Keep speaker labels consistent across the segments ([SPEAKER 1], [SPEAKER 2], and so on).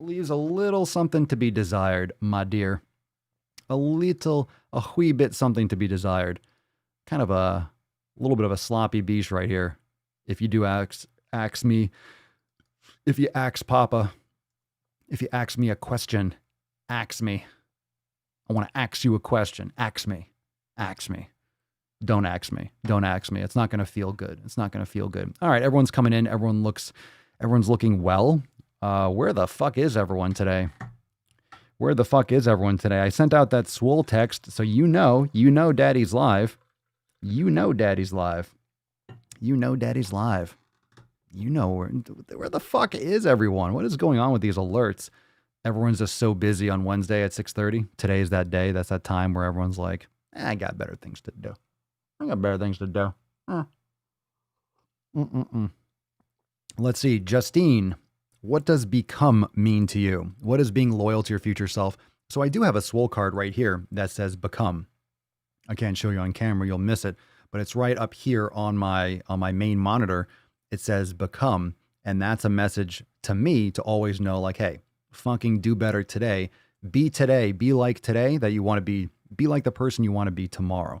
[SPEAKER 1] Leaves a little something to be desired, my dear. A wee bit something to be desired. Kind of a little bit of a sloppy beach right here. If you do ask me, if you ask Papa, if you ask me a question, ask me. I want to ask you a question. Ask me. Ask me. Don't ask me. Don't ask me. It's not going to feel good. It's not going to feel good. All right, everyone's coming in. Everyone's looking well. Where the fuck is everyone today? Where the fuck is everyone today? I sent out that Swole text, so you know Daddy's live. You know Daddy's live. You know Daddy's live. You know where the fuck is everyone? What is going on with these alerts? Everyone's just so busy on Wednesday at 6:30. Today is that day. That's that time where everyone's like, I got better things to do. I got better things to do. Let's see. Justine, what does become mean to you? What is being loyal to your future self? So I do have a Swole card right here that says become. I can't show you on camera. You'll miss it. But it's right up here on my main monitor. It says become. And that's a message to me to always know, like, hey, fucking do better today. Be today. Be like today that you want to be. Be like the person you want to be tomorrow.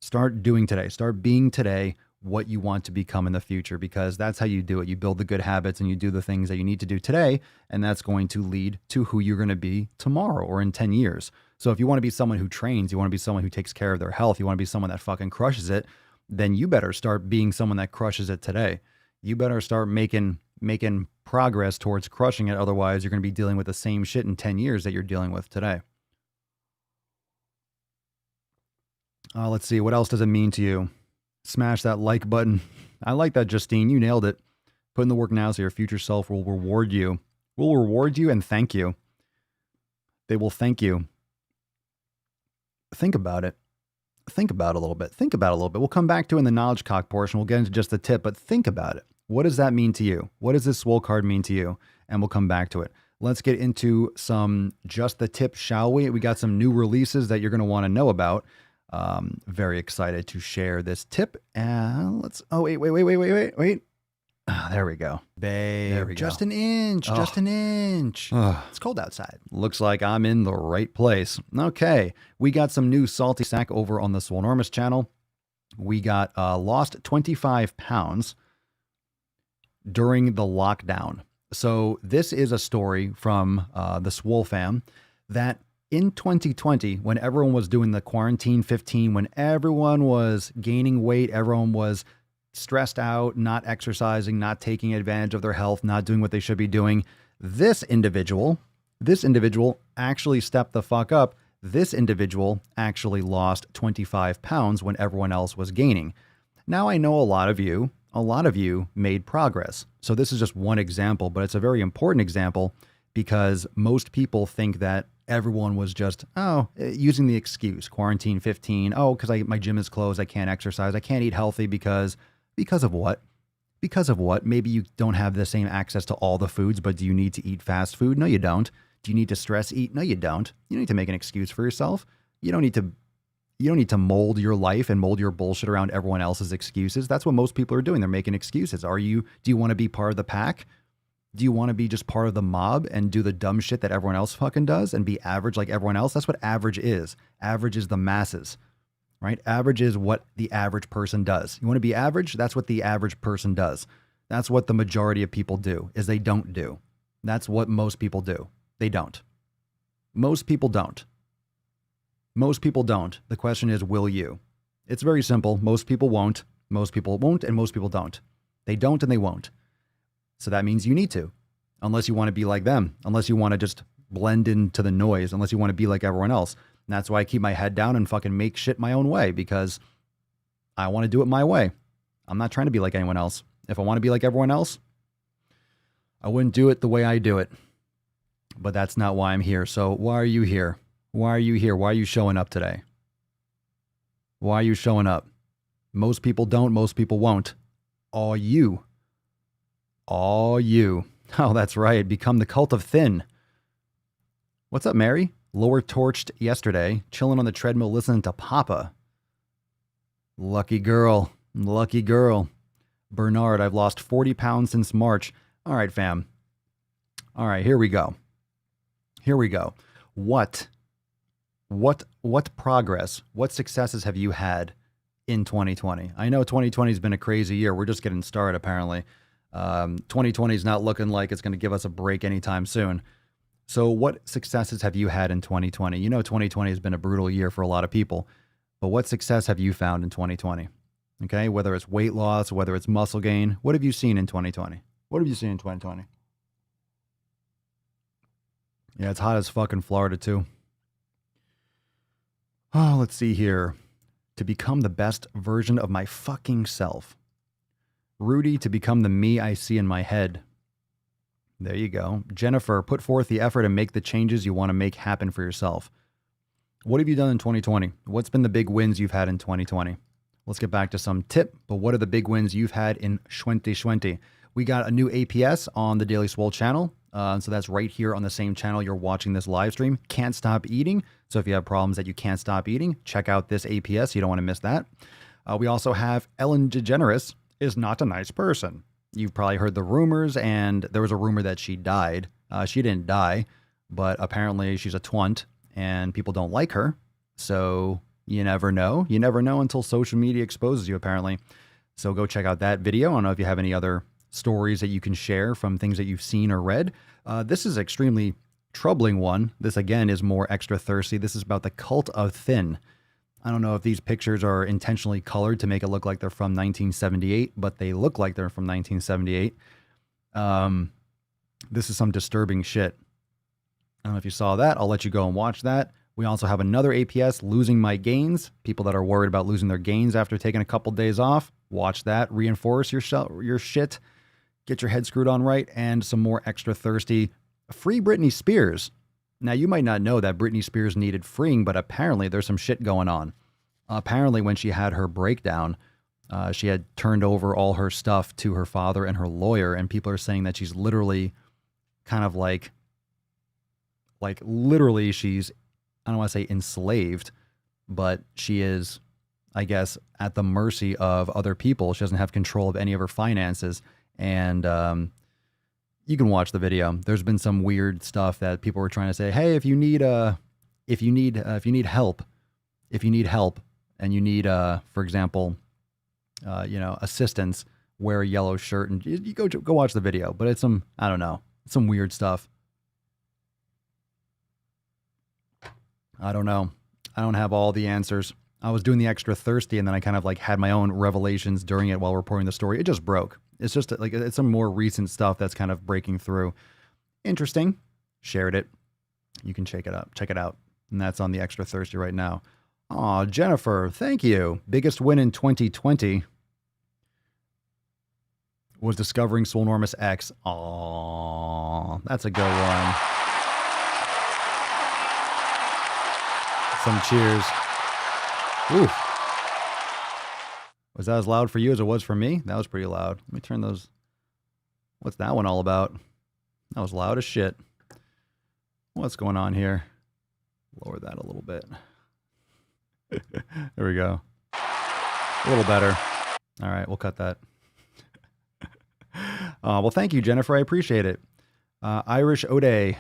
[SPEAKER 1] Start doing today. Start being today what you want to become in the future, because that's how you do it. You build the good habits and you do the things that you need to do today, and that's going to lead to who you're going to be tomorrow or in 10 years. So if you want to be someone who trains, you want to be someone who takes care of their health, you want to be someone that fucking crushes it, then you better start being someone that crushes it today. You better start making progress towards crushing it. Otherwise, you're going to be dealing with the same shit in 10 years that you're dealing with today. Let's see. What else does it mean to you? Smash that like button. I like that, Justine. You nailed it. Put in the work now so your future self will reward you. Will reward you and thank you. They will thank you. Think about it. Think about it a little bit. Think about it a little bit. We'll come back to it in the knowledge cock portion. We'll get into just the tip, but think about it. What does that mean to you? What does this Swole card mean to you? And we'll come back to it. Let's get into some just the tip, shall we? We got some new releases that you're going to want to know about. Very excited to share this tip. Let's. Oh wait. There we go. Babe, there we just go. An inch. Oh. Just an inch. Oh. It's cold outside. Looks like I'm in the right place. Okay, we got some new salty snack over on the Swolenormous channel. We got lost 25 pounds during the lockdown. So this is a story from the Swole fam that in 2020, when everyone was doing the quarantine 15, when everyone was gaining weight, everyone was stressed out, not exercising, not taking advantage of their health, not doing what they should be doing, this individual actually stepped the fuck up. This individual actually lost 25 pounds when everyone else was gaining. Now I know a lot of you made progress. So this is just one example, but it's a very important example because most people think that everyone was just, using the excuse, quarantine 15, because my gym is closed, I can't exercise, I can't eat healthy because of what? Because of what? Maybe you don't have the same access to all the foods, but do you need to eat fast food? No, you don't. Do you need to stress eat? No, you don't. You don't need to make an excuse for yourself. You don't need to mold your life and mold your bullshit around everyone else's excuses. That's what most people are doing. They're making excuses. Do you want to be part of the pack? Do you want to be just part of the mob and do the dumb shit that everyone else fucking does and be average like everyone else? That's what average is. Average is the masses, right? Average is what the average person does. You want to be average? That's what the average person does. That's what the majority of people do, is they don't do. That's what most people do. They don't. Most people don't. Most people don't. The question is, will you? It's very simple. Most people won't. Most people won't, and most people don't. They don't and they won't. So that means you need to, unless you want to be like them, unless you want to just blend into the noise, unless you want to be like everyone else. And that's why I keep my head down and fucking make shit my own way, because I want to do it my way. I'm not trying to be like anyone else. If I want to be like everyone else, I wouldn't do it the way I do it. But that's not why I'm here. So why are you here? Why are you here? Why are you showing up today? Why are you showing up? Most people don't. Most people won't. All you. Oh, that's right. Become the cult of thin. What's up, Mary? Lower torched yesterday, chilling on the treadmill listening to Papa. Lucky girl. Lucky girl. Bernard, I've lost 40 pounds since March. All right, fam. All right, here we go. Here we go. What progress, what successes have you had in 2020? I know 2020 has been a crazy year. We're just getting started, apparently. 2020 is not looking like it's going to give us a break anytime soon. So what successes have you had in 2020? You know, 2020 has been a brutal year for a lot of people, but what success have you found in 2020? Okay, whether it's weight loss, whether it's muscle gain, what have you seen in 2020? What have you seen in 2020? Yeah, it's hot as fuck in Florida too. Oh, let's see here. To become the best version of my fucking self. Rudy, to become the me I see in my head. There you go. Jennifer, put forth the effort and make the changes you want to make happen for yourself. What have you done in 2020? What's been the big wins you've had in 2020? Let's get back to some tip, but what are the big wins you've had in 2020? We got a new APS on the Daily Swole channel. So that's right here on the same channel you're watching this live stream. Can't stop eating. So if you have problems that you can't stop eating, check out this APS. You don't want to miss that. We also have Ellen DeGeneres is not a nice person. You've probably heard the rumors, and there was a rumor that she died. She didn't die, but apparently she's a twunt, and people don't like her. So you never know. You never know until social media exposes you, apparently. So go check out that video. I don't know if you have any other stories that you can share from things that you've seen or read. This is an extremely troubling one. This, again, is more extra thirsty. This is about the cult of thin. I don't know if these pictures are intentionally colored to make it look like they're from 1978, but they look like they're from 1978. This is some disturbing shit. I don't know if you saw that. I'll let you go and watch that. We also have another APS, Losing My Gains. People that are worried about losing their gains after taking a couple days off, watch that. Reinforce your shit. Get your head screwed on right. And some more extra thirsty, free Britney Spears. Now, you might not know that Britney Spears needed freeing, but apparently there's some shit going on. Apparently when she had her breakdown, she had turned over all her stuff to her father and her lawyer, and people are saying that she's literally kind of like literally she's, I don't want to say enslaved, but she is, I guess, at the mercy of other people. She doesn't have control of any of her finances. And you can watch the video. There's been some weird stuff that people were trying to say, hey, if you need help, and you need, for example, assistance, wear a yellow shirt, and you go watch the video. But it's some, I don't know, some weird stuff. I don't know. I don't have all the answers. I was doing the extra thirsty, and then I kind of like had my own revelations during it while reporting the story. It just broke. It's just like, it's some more recent stuff that's kind of breaking through. Interesting. Shared it. You can check it out. And that's on the extra thirsty right now. Aw, Jennifer, thank you. Biggest win in 2020 was discovering Swolenormous X. Aw, that's a good one. Some cheers. Ooh. Was that as loud for you as it was for me? That was pretty loud. Let me turn those. What's that one all about? That was loud as shit. What's going on here? Lower that a little bit. There we go. A little better. All right, we'll cut that. Well, thank you, Jennifer. I appreciate it. Irish Ode.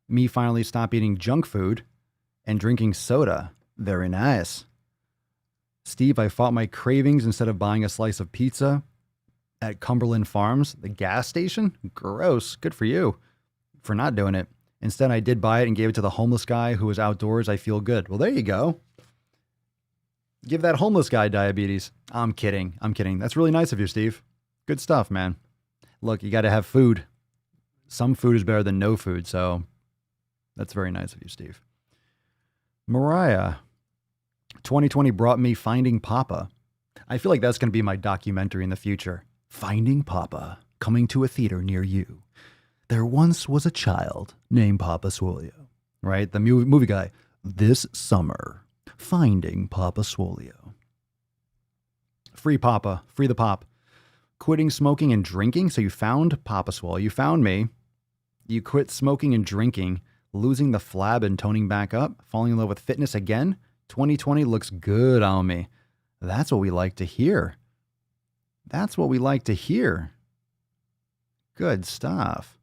[SPEAKER 1] Me finally stop eating junk food and drinking soda. Very nice. Steve, I fought my cravings instead of buying a slice of pizza at Cumberland Farms, the gas station. Gross. Good for you for not doing it. Instead, I did buy it and gave it to the homeless guy who was outdoors. I feel good. Well, there you go. Give that homeless guy diabetes. I'm kidding. That's really nice of you, Steve. Good stuff, man. Look, you got to have food. Some food is better than no food, so that's very nice of you, Steve. Mariah, 2020 brought me Finding Papa. I feel like that's going to be my documentary in the future. Finding Papa, coming to a theater near you. There once was a child named Papa Swole. Right? The movie guy. This summer, Finding Papa Swole. Free Papa. Free the pop. Quitting smoking and drinking. So you found Papa Swole. You found me. You quit smoking and drinking. Losing the flab and toning back up. Falling in love with fitness again. 2020 looks good on me. That's what we like to hear. That's what we like to hear. Good stuff.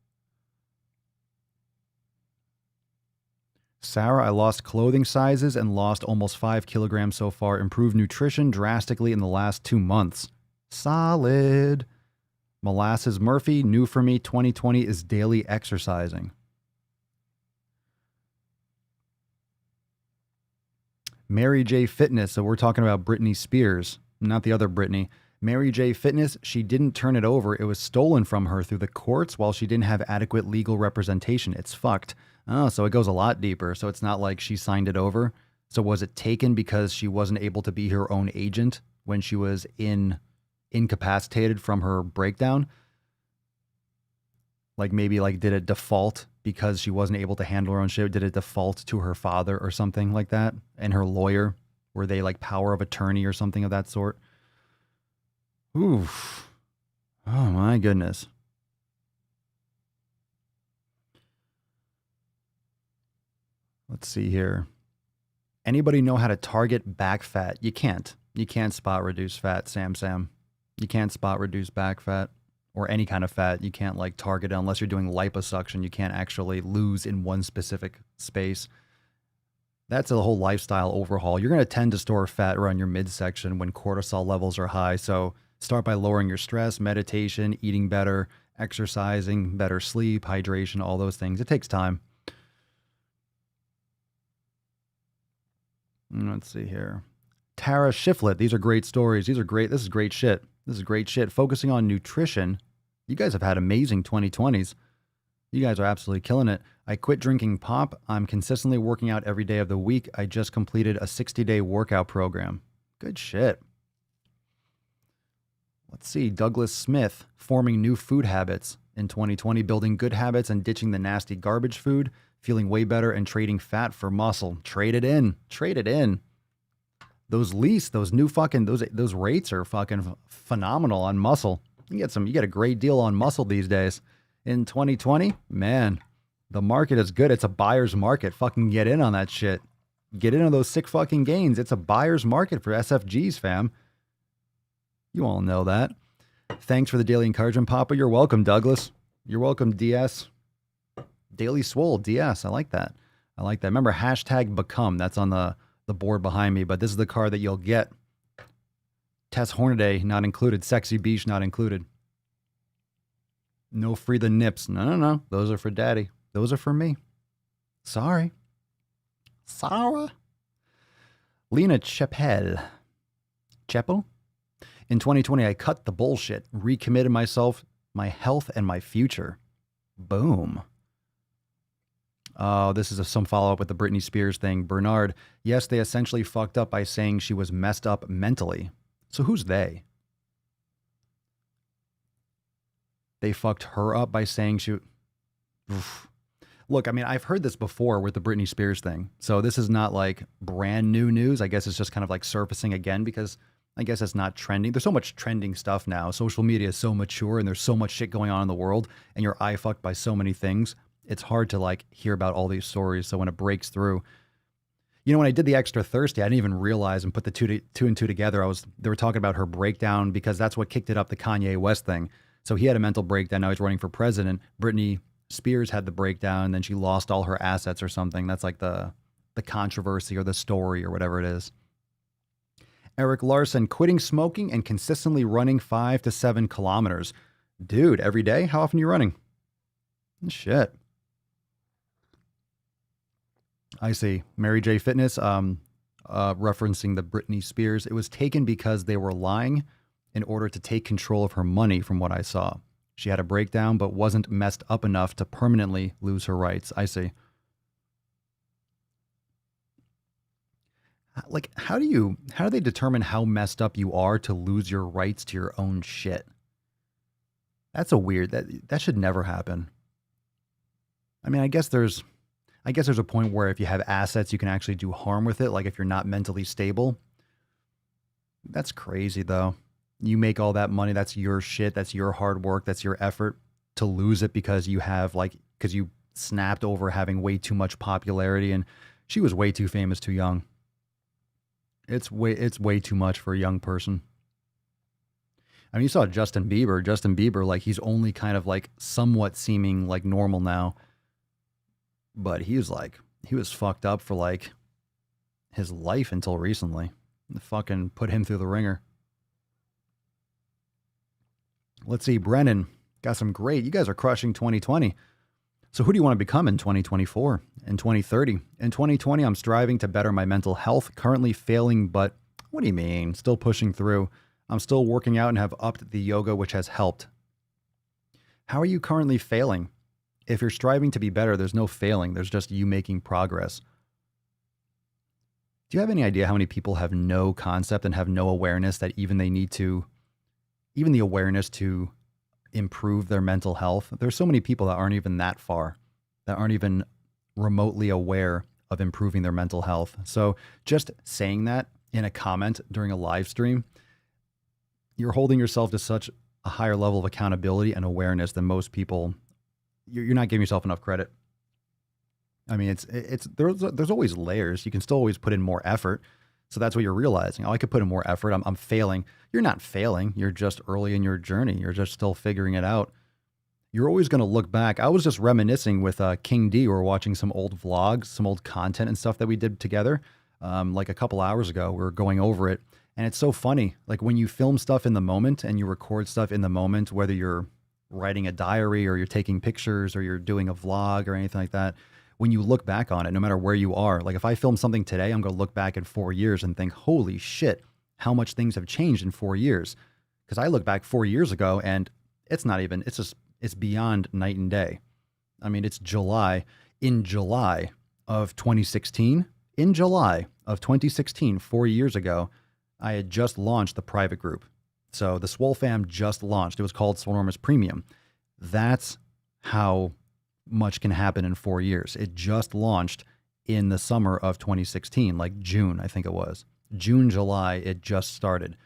[SPEAKER 1] Sarah, I lost clothing sizes and lost almost 5 kilograms so far. Improved nutrition drastically in the last 2 months. Solid. Molasses Murphy, new for me, 2020 is daily exercising. Mary J. Fitness, so we're talking about Britney Spears, not the other Britney. Mary J. Fitness, she didn't turn it over. It was stolen from her through the courts while she didn't have adequate legal representation. It's fucked. Oh, so it goes a lot deeper. So it's not like she signed it over. So was it taken because she wasn't able to be her own agent when she was incapacitated from her breakdown? Like maybe like did it default because she wasn't able to handle her own shit? Did it default to her father or something like that? And her lawyer? Were they like power of attorney or something of that sort? Oof. Oh my goodness. Let's see here. Anybody know how to target back fat? You can't. You can't spot reduce fat, Sam. You can't spot reduce back fat or any kind of fat. You can't like target it unless you're doing liposuction. You can't actually lose in one specific space. That's a whole lifestyle overhaul. You're going to tend to store fat around your midsection when cortisol levels are high. So start by lowering your stress, meditation, eating better, exercising, better sleep, hydration, all those things. It takes time. Let's see here. Tara Shiflett. These are great stories. These are great. This is great shit. This is great shit. Focusing on nutrition. You guys have had amazing 2020s. You guys are absolutely killing it. I quit drinking pop. I'm consistently working out every day of the week. I just completed a 60-day workout program. Good shit. Let's see. Douglas Smith. Forming new food habits in 2020. Building good habits and ditching the nasty garbage food. Feeling way better and trading fat for muscle. Trade it in. Trade it in. Those those rates are fucking phenomenal on muscle. You get a great deal on muscle these days. In 2020, man, the market is good. It's a buyer's market. Fucking get in on that shit. Get in on those sick fucking gains. It's a buyer's market for SFGs, fam. You all know that. Thanks for the daily encouragement, Papa. You're welcome, Douglas. You're welcome, DS. Daily Swole, DS. I like that. I like that. Remember, hashtag become. That's on the board behind me, but this is the card that you'll get. Tess Hornaday not included. Sexy Beach not included. No free the nips. No. Those are for daddy. Those are for me. Sorry. Sarah. Lena Chappelle. Chepo? In 2020, I cut the bullshit, recommitted myself, my health, and my future. Boom. Oh, this is some follow-up with the Britney Spears thing. Bernard, yes, they essentially fucked up by saying she was messed up mentally. So who's they? They fucked her up by saying she... Oof. Look, I mean, I've heard this before with the Britney Spears thing. So this is not like brand new news. I guess it's just kind of like surfacing again because I guess it's not trending. There's so much trending stuff now. Social media is so mature and there's so much shit going on in the world and you're eye fucked by so many things. It's hard to like hear about all these stories. So when it breaks through, you know, when I did the Extra Thirsty, I didn't even realize and put the two and two together. They were talking about her breakdown because that's what kicked it up, the Kanye West thing. So he had a mental breakdown. Now he's running for president. Britney Spears had the breakdown and then she lost all her assets or something. That's like the controversy or the story or whatever it is. Eric Larson, quitting smoking and consistently running 5 to 7 kilometers. Dude, every day? How often are you running? Shit. I see. Mary J. Fitness, referencing the Britney Spears. It was taken because they were lying in order to take control of her money from what I saw. She had a breakdown, but wasn't messed up enough to permanently lose her rights. I see. Like, how do they determine how messed up you are to lose your rights to your own shit? That's a weird, that should never happen. I mean, I guess there's a point where if you have assets, you can actually do harm with it. Like if you're not mentally stable. That's crazy though. You make all that money. That's your shit. That's your hard work. That's your effort. To lose it because you snapped over having way too much popularity and she was way too famous too young. It's way too much for a young person. I mean, you saw Justin Bieber, like he's only kind of like somewhat seeming like normal now. But he was like he was fucked up for like his life until recently. Fucking put him through the ringer. Let's see, Brennan got some great. You guys are crushing 2020. So who do you want to become in 2024 and 2030? In 2020, I'm striving to better my mental health, currently failing, but what do you mean? Still pushing through. I'm still working out and have upped the yoga, which has helped. How are you currently failing? If you're striving to be better, there's no failing. There's just you making progress. Do you have any idea how many people have no concept and have no awareness that even the awareness to improve their mental health? There's so many people that aren't even that far, that aren't even remotely aware of improving their mental health. So just saying that in a comment during a live stream, you're holding yourself to such a higher level of accountability and awareness than most people. You're not giving yourself enough credit. I mean, there's always layers. You can still always put in more effort. So that's what you're realizing. Oh, I could put in more effort. I'm failing. You're not failing. You're just early in your journey. You're just still figuring it out. You're always going to look back. I was just reminiscing with King D. We were watching some old vlogs, some old content and stuff that we did together. Like a couple hours ago, we were going over it. And it's so funny. Like when you film stuff in the moment and you record stuff in the moment, whether you're writing a diary or you're taking pictures or you're doing a vlog or anything like that, when you look back on it, no matter where you are, like if I film something today, I'm going to look back in 4 years and think, holy shit, how much things have changed in 4 years. Because I look back 4 years ago and it's beyond night and day. I mean, it's July. In July of 2016, 4 years ago, I had just launched the private group. So the Swole fam just launched. It was called Swolenormous Premium. That's how much can happen in 4 years. It just launched in the summer of 2016, like June, I think it was. June, July, it just started.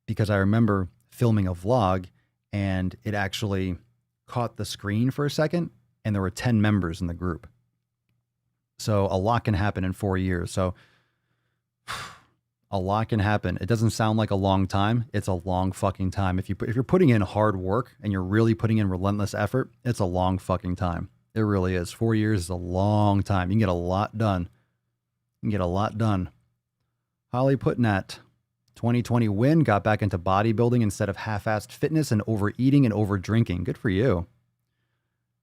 [SPEAKER 1] Because I remember filming a vlog and it actually caught the screen for a second and there were 10 members in the group. So a lot can happen in 4 years. So a lot can happen. It doesn't sound like a long time. It's a long fucking time. If you're putting in hard work and you're really putting in relentless effort, it's a long fucking time. It really is. 4 years is a long time. You can get a lot done. Holly Putnat, 2020 win, got back into bodybuilding instead of half-assed fitness and overeating and over-drinking. Good for you.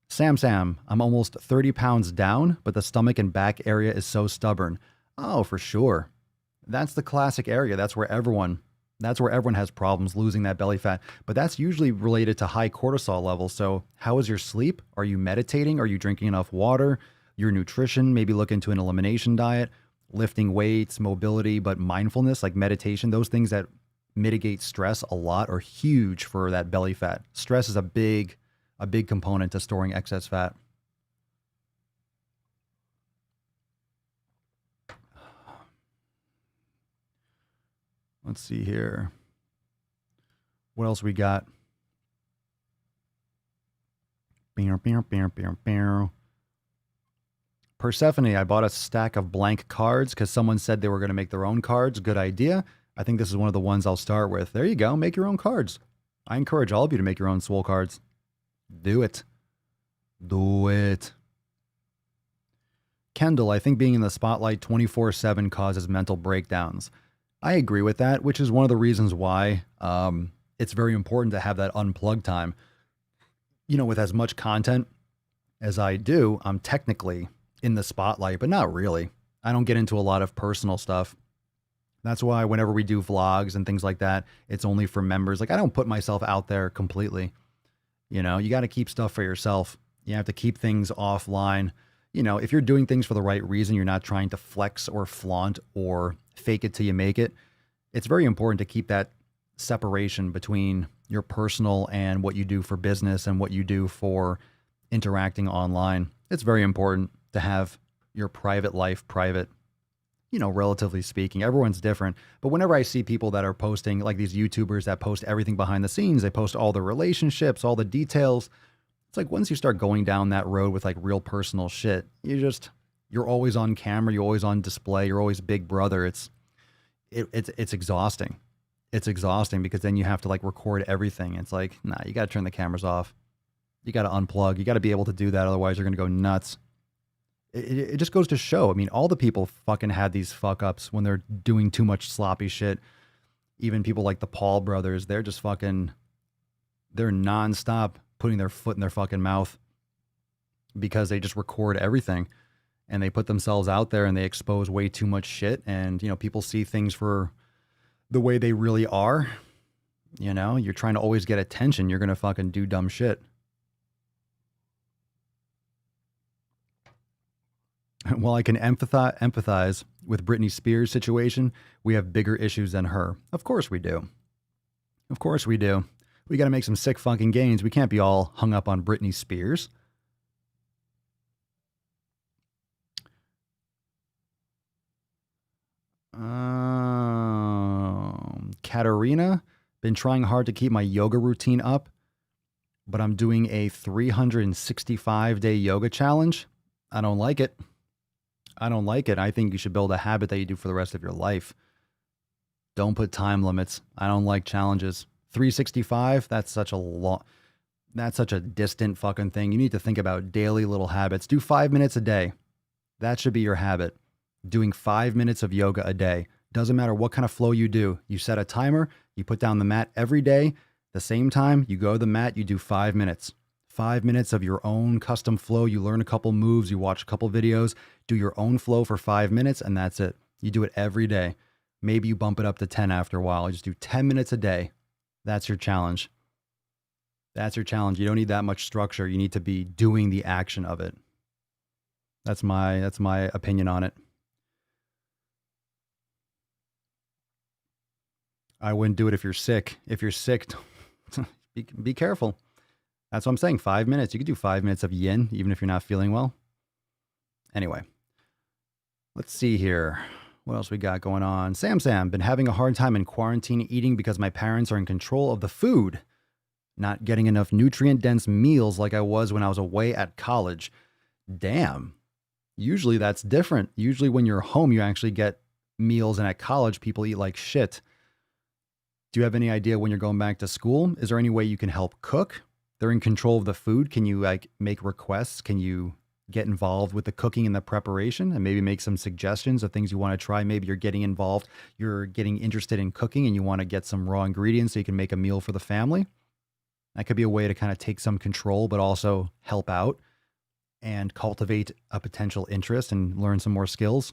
[SPEAKER 1] Sam, I'm almost 30 pounds down, but the stomach and back area is so stubborn. Oh, for sure. That's the classic area. That's where everyone has problems losing that belly fat. But that's usually related to high cortisol levels. So how is your sleep? Are you meditating? Are you drinking enough water? Your nutrition, maybe look into an elimination diet, lifting weights, mobility, but mindfulness, like meditation, those things that mitigate stress a lot are huge for that belly fat. Stress is a big component to storing excess fat. Let's see here. What else we got? Persephone, I bought a stack of blank cards because someone said they were going to make their own cards. Good idea. I think this is one of the ones I'll start with. There you go. Make your own cards. I encourage all of you to make your own Swole cards. Do it. Kendall, I think being in the spotlight 24/7 causes mental breakdowns. I agree with that, which is one of the reasons why it's very important to have that unplugged time. You know, with as much content as I do, I'm technically in the spotlight, but not really. I don't get into a lot of personal stuff. That's why whenever we do vlogs and things like that, it's only for members. Like I don't put myself out there completely. You know, you got to keep stuff for yourself. You have to keep things offline. You know, if you're doing things for the right reason, you're not trying to flex or flaunt or fake it till you make it. It's very important to keep that separation between your personal and what you do for business and what you do for interacting online. It's very important to have your private life private, you know, relatively speaking. Everyone's different. But whenever I see people that are posting, like these YouTubers that post everything behind the scenes, they post all the relationships, all the details. It's like once you start going down that road with like real personal shit, you're always on camera, you're always on display, you're always Big Brother. It's exhausting. It's exhausting because then you have to like record everything. It's like, nah, you got to turn the cameras off. You got to unplug. You got to be able to do that. Otherwise you're going to go nuts. It just goes to show. I mean, all the people fucking had these fuck ups when they're doing too much sloppy shit. Even people like the Paul brothers, they're just fucking, they're nonstop putting their foot in their fucking mouth because they just record everything and they put themselves out there and they expose way too much shit. And, you know, people see things for the way they really are. You know, you're trying to always get attention. You're going to fucking do dumb shit. While I can empathize with Britney Spears' situation, we have bigger issues than her. Of course we do. Of course we do. We got to make some sick fucking gains. We can't be all hung up on Britney Spears. Katerina, been trying hard to keep my yoga routine up, but I'm doing a 365-day yoga challenge. I don't like it. I don't like it. I think you should build a habit that you do for the rest of your life. Don't put time limits. I don't like challenges. 365, that's such a distant fucking thing. You need to think about daily little habits. Do 5 minutes a day. That should be your habit. Doing 5 minutes of yoga a day. Doesn't matter what kind of flow you do. You set a timer, you put down the mat every day. The same time, you go to the mat, you do 5 minutes. 5 minutes of your own custom flow. You learn a couple moves, you watch a couple videos, do your own flow for 5 minutes, and that's it. You do it every day. Maybe you bump it up to 10 after a while. You just do 10 minutes a day. That's your challenge. That's your challenge. You don't need that much structure. You need to be doing the action of it. That's my opinion on it. I wouldn't do it if you're sick. If you're sick, be careful. That's what I'm saying. 5 minutes. You could do 5 minutes of yin, even if you're not feeling well. Anyway, let's see here. What else we got going on? Sam, been having a hard time in quarantine eating because my parents are in control of the food. Not getting enough nutrient-dense meals like I was when I was away at college. Damn. Usually that's different. Usually when you're home, you actually get meals, and at college, people eat like shit. Do you have any idea when you're going back to school? Is there any way you can help cook? They're in control of the food. Can you like make requests? Can you get involved with the cooking and the preparation and maybe make some suggestions of things you want to try? Maybe you're getting involved, you're getting interested in cooking and you want to get some raw ingredients so you can make a meal for the family. That could be a way to kind of take some control, but also help out and cultivate a potential interest and learn some more skills.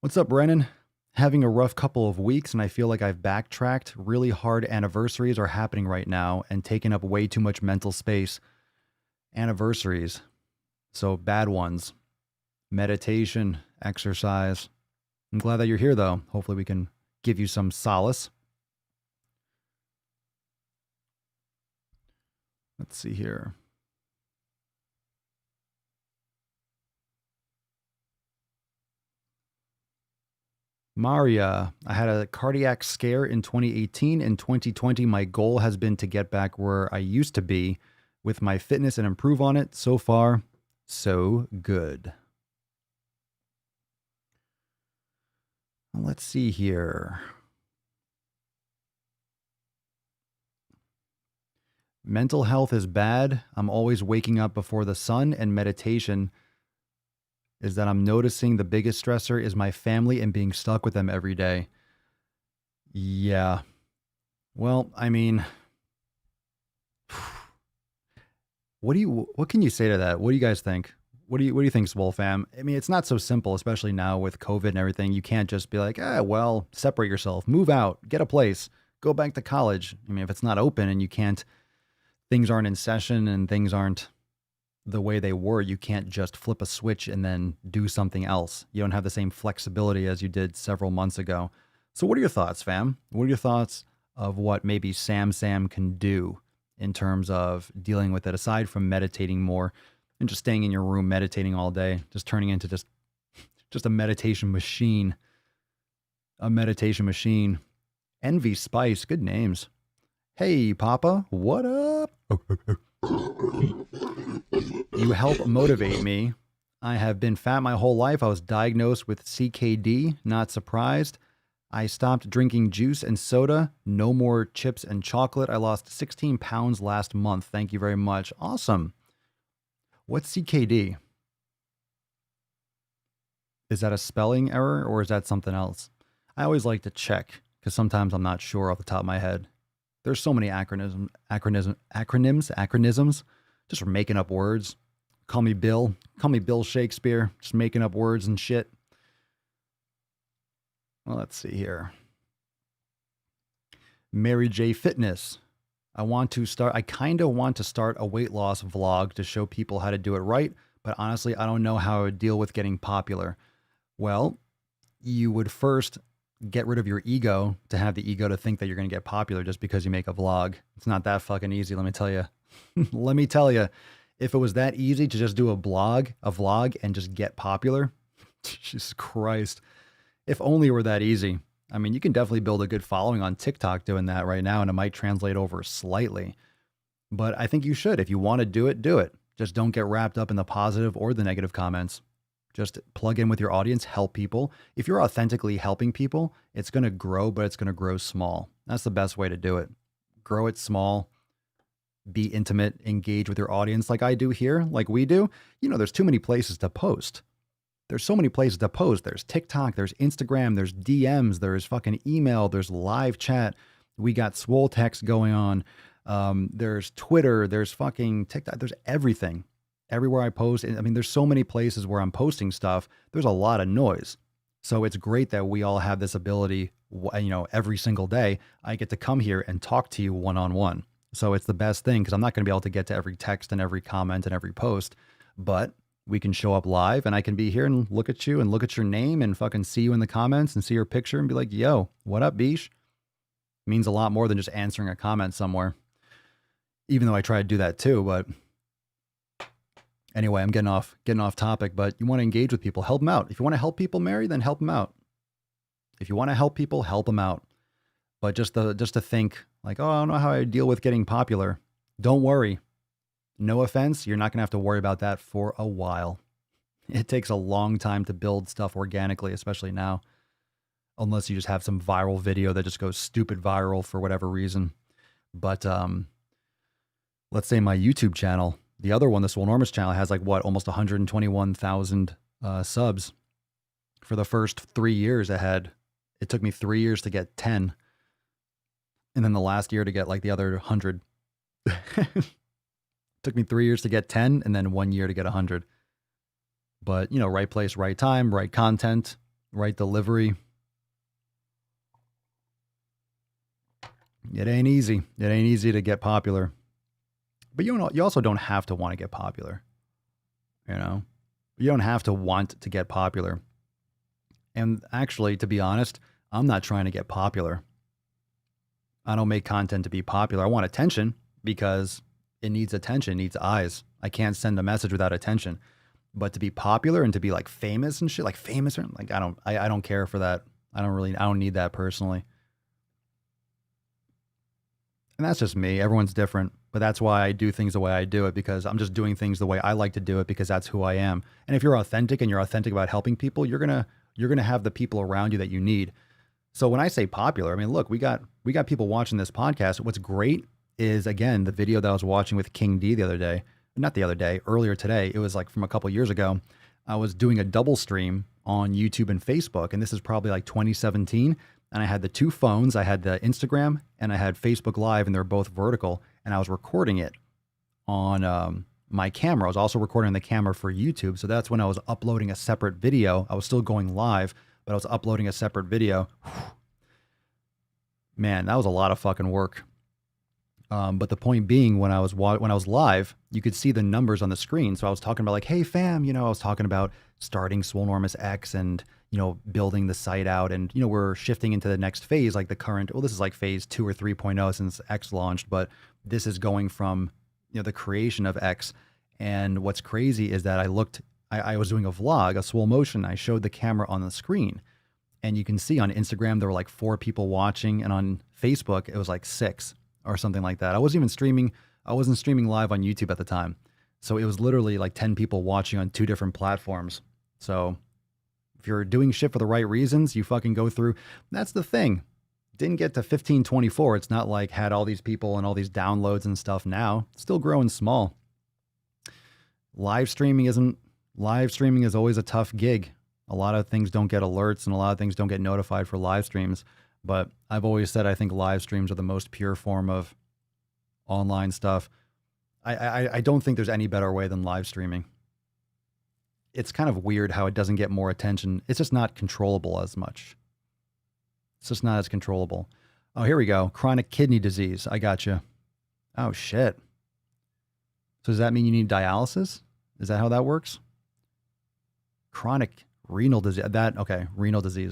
[SPEAKER 1] What's up, Brennan? Having a rough couple of weeks, and I feel like I've backtracked. Really hard anniversaries are happening right now and taking up way too much mental space. Anniversaries. So bad ones. Meditation, exercise. I'm glad that you're here, though. Hopefully we can give you some solace. Let's see here. Maria, I had a cardiac scare in 2018. In 2020, my goal has been to get back where I used to be with my fitness and improve on it. So far, so good. Let's see here. Mental health is bad. I'm always waking up before the sun, and meditation is that I'm noticing the biggest stressor is my family and being stuck with them every day. Yeah. Well, I mean, what can you say to that? What do you guys think? What do you think, Swole fam? I mean, it's not so simple, especially now with COVID and everything. You can't just be like, well, separate yourself, move out, get a place, go back to college. I mean, if it's not open and you can't, things aren't in session and things aren't the way they were, you can't just flip a switch and then do something else. You don't have the same flexibility as you did several months ago. So what are your thoughts, fam? What are your thoughts of what maybe Sam can do in terms of dealing with it, aside from meditating more and just staying in your room, meditating all day, just turning into just a meditation machine, Envy Spice, good names. Hey, Papa, what up? You help motivate me. I have been fat my whole life. I was diagnosed with CKD. Not surprised. I stopped drinking juice and soda. No more chips and chocolate. I lost 16 pounds last month. Thank you very much. Awesome. What's CKD? Is that a spelling error or is that something else? I always like to check because sometimes I'm not sure off the top of my head. There's so many acronyms, just for making up words. Call me Bill Shakespeare, just making up words and shit. Well, let's see here. Mary J Fitness. I kind of want to start a weight loss vlog to show people how to do it right, but honestly, I don't know how I would deal with getting popular. Well, you would first get rid of your ego to have the ego to think that you're going to get popular just because you make a vlog. It's not that fucking easy, let me tell you. Let me tell you, if it was that easy to just do a vlog and just get popular, Jesus Christ. If only it were that easy. I mean, you can definitely build a good following on TikTok doing that right now, and it might translate over slightly. But I think you should. If you want to do it, do it. Just don't get wrapped up in the positive or the negative comments. Just plug in with your audience, help people. If you're authentically helping people, it's going to grow, but it's going to grow small. That's the best way to do it. Grow it small, be intimate, engage with your audience like I do here, like we do. You know, there's too many places to post. There's so many places to post. There's TikTok, there's Instagram, there's DMs, there's fucking email, there's live chat. We got Swole text going on. There's Twitter, there's fucking TikTok, there's everything. Everywhere I post, I mean, there's so many places where I'm posting stuff. There's a lot of noise. So it's great that we all have this ability, you know, every single day. I get to come here and talk to you one-on-one. So it's the best thing because I'm not going to be able to get to every text and every comment and every post, but we can show up live and I can be here and look at you and look at your name and fucking see you in the comments and see your picture and be like, yo, what up, Bish? Means a lot more than just answering a comment somewhere. Even though I try to do that too, but anyway, I'm getting off topic, but you want to engage with people, help them out. If you want to help people, Mary, then help them out. If you want to help people, help them out. But just to think like, oh, I don't know how I deal with getting popular. Don't worry. No offense, you're not going to have to worry about that for a while. It takes a long time to build stuff organically, especially now, unless you just have some viral video that just goes stupid viral for whatever reason. But let's say my YouTube channel, the other one, the Swolenormous channel, has like what, almost 121,000 subs. For the first 3 years it took me 3 years to get 10. And then the last year to get like the other 100. Took me 3 years to get 10 and then 1 year to get 100. But, you know, right place, right time, right content, right delivery. It ain't easy. It ain't easy to get popular. But you also don't have to want to get popular. You know, you don't have to want to get popular. And actually, to be honest, I'm not trying to get popular. I don't make content to be popular. I want attention because it needs attention, it needs eyes. I can't send a message without attention. But to be popular and to be like famous and shit, like famous, like I don't care for that. I don't need that personally. And that's just me. Everyone's different. But that's why I do things the way I do it, because I'm just doing things the way I like to do it because that's who I am. And if you're authentic and you're authentic about helping people, you're gonna have the people around you that you need. So when I say popular, I mean, look, we got people watching this podcast. What's great is, again, the video that I was watching with King D earlier today. It was like from a couple years ago. I was doing a double stream on YouTube and Facebook, and this is probably like 2017. And I had the two phones. I had the Instagram and I had Facebook Live, and they're both vertical. And I was recording it on my camera. I was also recording the camera for YouTube. So that's when I was uploading a separate video. I was still going live, but I was uploading a separate video. Man, that was a lot of fucking work. But the point being, when I was live, you could see the numbers on the screen. So I was talking about like, hey fam, you know, I was talking about starting Swolenormous X and, you know, building the site out, and, you know, we're shifting into the next phase, like the current, well, this is like phase 2 or 3.0 since X launched, but this is going from, you know, the creation of X. And what's crazy is that I was doing a vlog, a Swole Motion. I showed the camera on the screen, and you can see on Instagram, there were like 4 people watching, and on Facebook, it was like 6 or something like that. I wasn't streaming live on YouTube at the time. So it was literally like 10 people watching on 2 different platforms. So if you're doing shit for the right reasons, you fucking go through. That's the thing. Didn't get to 1524. It's not like had all these people and all these downloads and stuff now. It's still growing small. Live streaming is always a tough gig. A lot of things don't get alerts and a lot of things don't get notified for live streams. But I've always said I think live streams are the most pure form of online stuff. I don't think there's any better way than live streaming. It's kind of weird how it doesn't get more attention. It's just not controllable as much. It's just not as controllable. Oh, here we go. Chronic kidney disease. I got you. Oh, shit. So does that mean you need dialysis? Is that how that works? Chronic renal disease. Renal disease.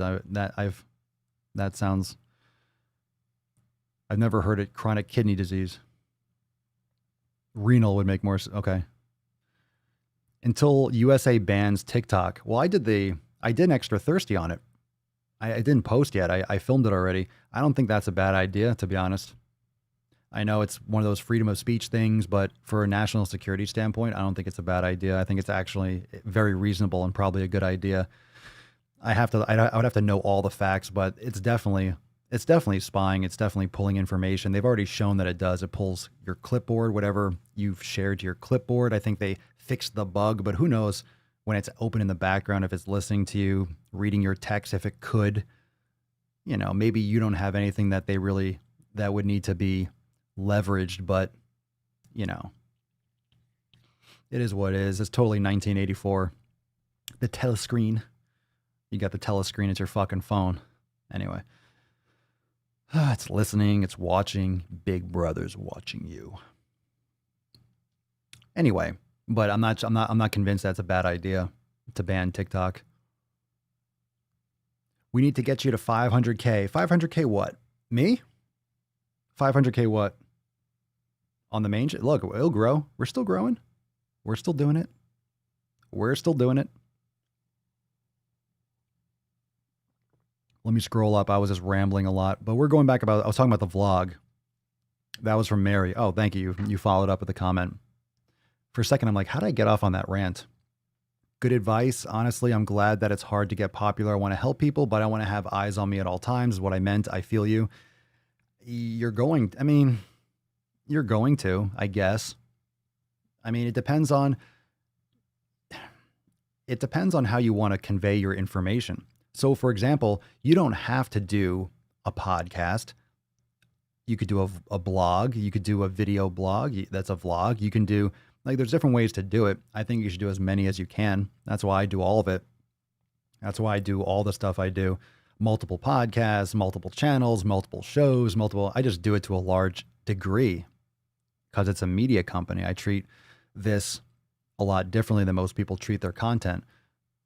[SPEAKER 1] That sounds. I've never heard it. Chronic kidney disease. Renal would make more sense. Okay. Until USA bans TikTok. Well, I did an extra thirsty on it. I didn't post yet. I filmed it already. I don't think that's a bad idea, to be honest. I know it's one of those freedom of speech things, but for a national security standpoint, I don't think it's a bad idea. I think it's actually very reasonable and probably a good idea. I would have to know all the facts, but it's definitely spying. It's definitely pulling information. They've already shown that it does. It pulls your clipboard, whatever you've shared to your clipboard. I think they fixed the bug, but who knows when it's open in the background, if it's listening to you, reading your text, if it could, maybe you don't have anything that that would need to be leveraged, but it is what it is. It's totally 1984. The telescreen. You got the telescreen at your fucking phone. Anyway. It's listening, it's watching. Big Brother's watching you. Anyway, but I'm not convinced that's a bad idea to ban TikTok. We need to get you to 500K. 500K what? Me? 500K what? On the main look, it'll grow. We're still growing. We're still doing it. Let me scroll up. I was just rambling a lot, but we're going back I was talking about the vlog. That was from Mary. Oh, thank you. You followed up with a comment. For a second, I'm like, how did I get off on that rant? Good advice. Honestly, I'm glad that it's hard to get popular. I want to help people, but I want to have eyes on me at all times is what I meant. I feel you. You're going to, I guess. I mean, it depends on how you want to convey your information. So, for example, you don't have to do a podcast. You could do a blog. You could do a video blog. That's a vlog. You can do, there's different ways to do it. I think you should do as many as you can. That's why I do all of it. That's why I do all the stuff I do. Multiple podcasts, multiple channels, multiple shows, I just do it to a large degree because it's a media company. I treat this a lot differently than most people treat their content.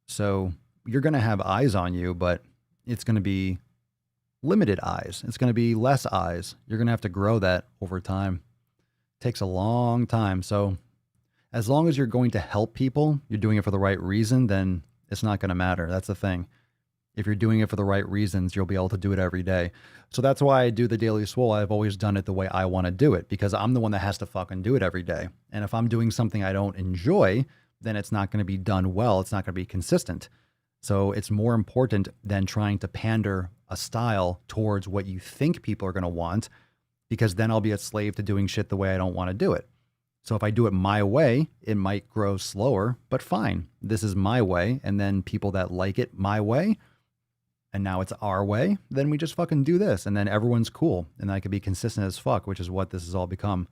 [SPEAKER 1] So you're going to have eyes on you, but it's going to be limited eyes. It's going to be less eyes. You're going to have to grow that over time. It takes a long time. So as long as you're going to help people, you're doing it for the right reason, then it's not going to matter. That's the thing. If you're doing it for the right reasons, you'll be able to do it every day. So that's why I do the Daily Swole. I've always done it the way I want to do it because I'm the one that has to fucking do it every day. And if I'm doing something I don't enjoy, then it's not going to be done well. It's not going to be consistent. So it's more important than trying to pander a style towards what you think people are going to want, because then I'll be a slave to doing shit the way I don't want to do it. So if I do it my way, it might grow slower, but fine. This is my way. And then people that like it my way, and now it's our way, then we just fucking do this. And then everyone's cool. And I could be consistent as fuck, which is what this has all become.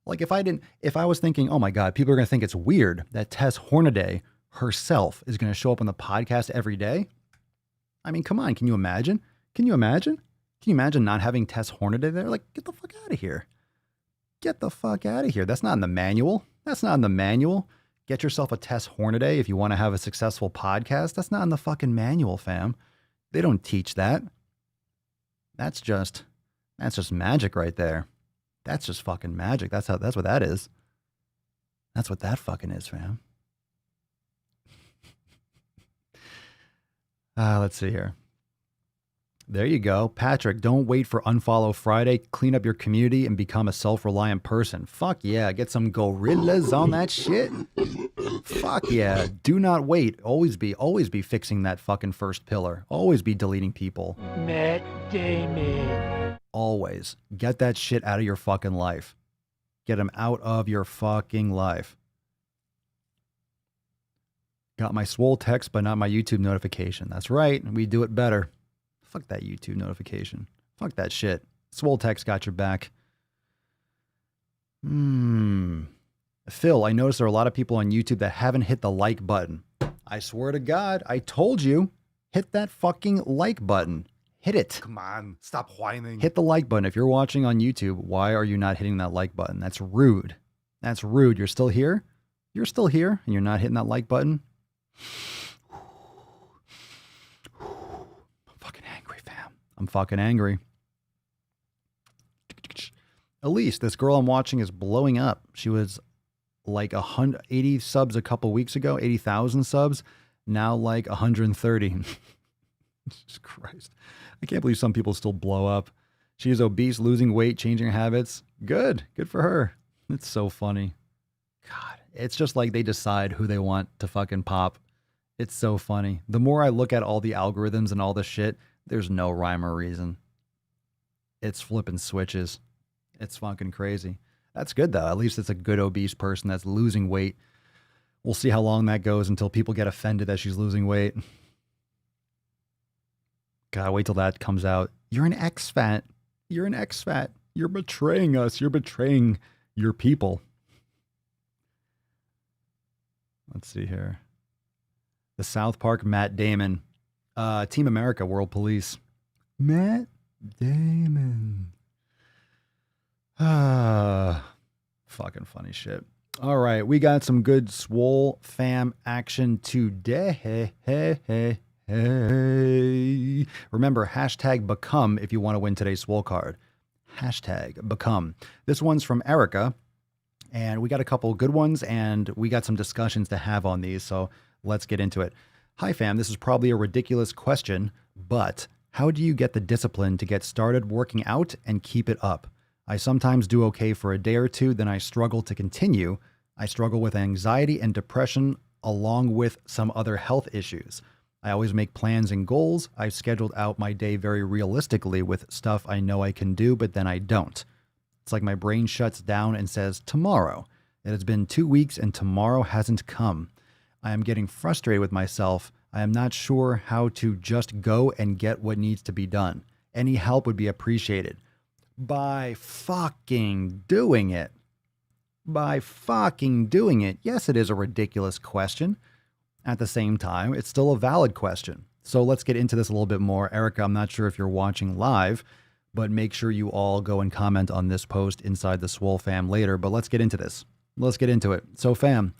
[SPEAKER 1] Like if I was thinking, oh my God, people are going to think it's weird that Tess Hornaday herself is going to show up on the podcast every day. I mean, come on. Can you imagine? Can you imagine not having Tess Hornaday there? Like, get the fuck out of here. Get the fuck out of here. That's not in the manual. Get yourself a Tess Hornaday if you want to have a successful podcast. That's not in the fucking manual, fam. They don't teach that. That's just magic right there. That's just fucking magic. That's what that is. That's what that fucking is, fam. Let's see here. There you go. Patrick, don't wait for Unfollow Friday. Clean up your community and become a self-reliant person. Fuck yeah. Get some gorillas on that shit. Fuck yeah. Do not wait. Always be fixing that fucking first pillar. Always be deleting people.
[SPEAKER 2] Matt Damon.
[SPEAKER 1] Always. Get that shit out of your fucking life. Get them out of your fucking life. Got my Swole text, but not my YouTube notification. That's right. We do it better. Fuck that YouTube notification. Fuck that shit. Swole text got your back. Phil, I noticed there are a lot of people on YouTube that haven't hit the like button. I swear to God, I told you, hit that fucking like button. Hit it.
[SPEAKER 3] Come on, stop whining.
[SPEAKER 1] Hit the like button. If you're watching on YouTube, why are you not hitting that like button? That's rude. That's rude. You're still here? You're still here and you're not hitting that like button? I'm fucking angry, fam. I'm fucking angry. Elise, this girl I'm watching is blowing up. She was like 180 subs a couple weeks ago, 80,000 subs. Now like 130. Jesus Christ. I can't believe some people still blow up. She is obese, losing weight, changing habits. Good. Good for her. It's so funny. God, it's just like they decide who they want to fucking pop. It's so funny. The more I look at all the algorithms and all the shit, there's no rhyme or reason. It's flipping switches. It's fucking crazy. That's good though. At least it's a good obese person that's losing weight. We'll see how long that goes until people get offended that she's losing weight. God, wait till that comes out. You're an ex-fat. You're an ex-fat. You're betraying us. You're betraying your people. Let's see here. The South Park Matt Damon. Team America, World Police. Matt Damon. Fucking funny shit. All right, we got some good Swole fam action today. Remember, hashtag become if you want to win today's Swole card. Hashtag become. This one's from Erica, and we got a couple good ones, and we got some discussions to have on these, so let's get into it. Hi, fam. This is probably a ridiculous question, but how do you get the discipline to get started working out and keep it up? I sometimes do okay for a day or two, then I struggle to continue. I struggle with anxiety and depression along with some other health issues. I always make plans and goals. I've scheduled out my day very realistically with stuff I know I can do, but then I don't. It's like my brain shuts down and says, tomorrow. It has been 2 weeks and tomorrow hasn't come. I am getting frustrated with myself. I am not sure how to just go and get what needs to be done. Any help would be appreciated. By fucking doing it. By fucking doing it. Yes, it is a ridiculous question. At the same time, it's still a valid question. So let's get into this a little bit more. Erica, I'm not sure if you're watching live, but make sure you all go and comment on this post inside the Swole fam later. But let's get into this. Let's get into it. So fam,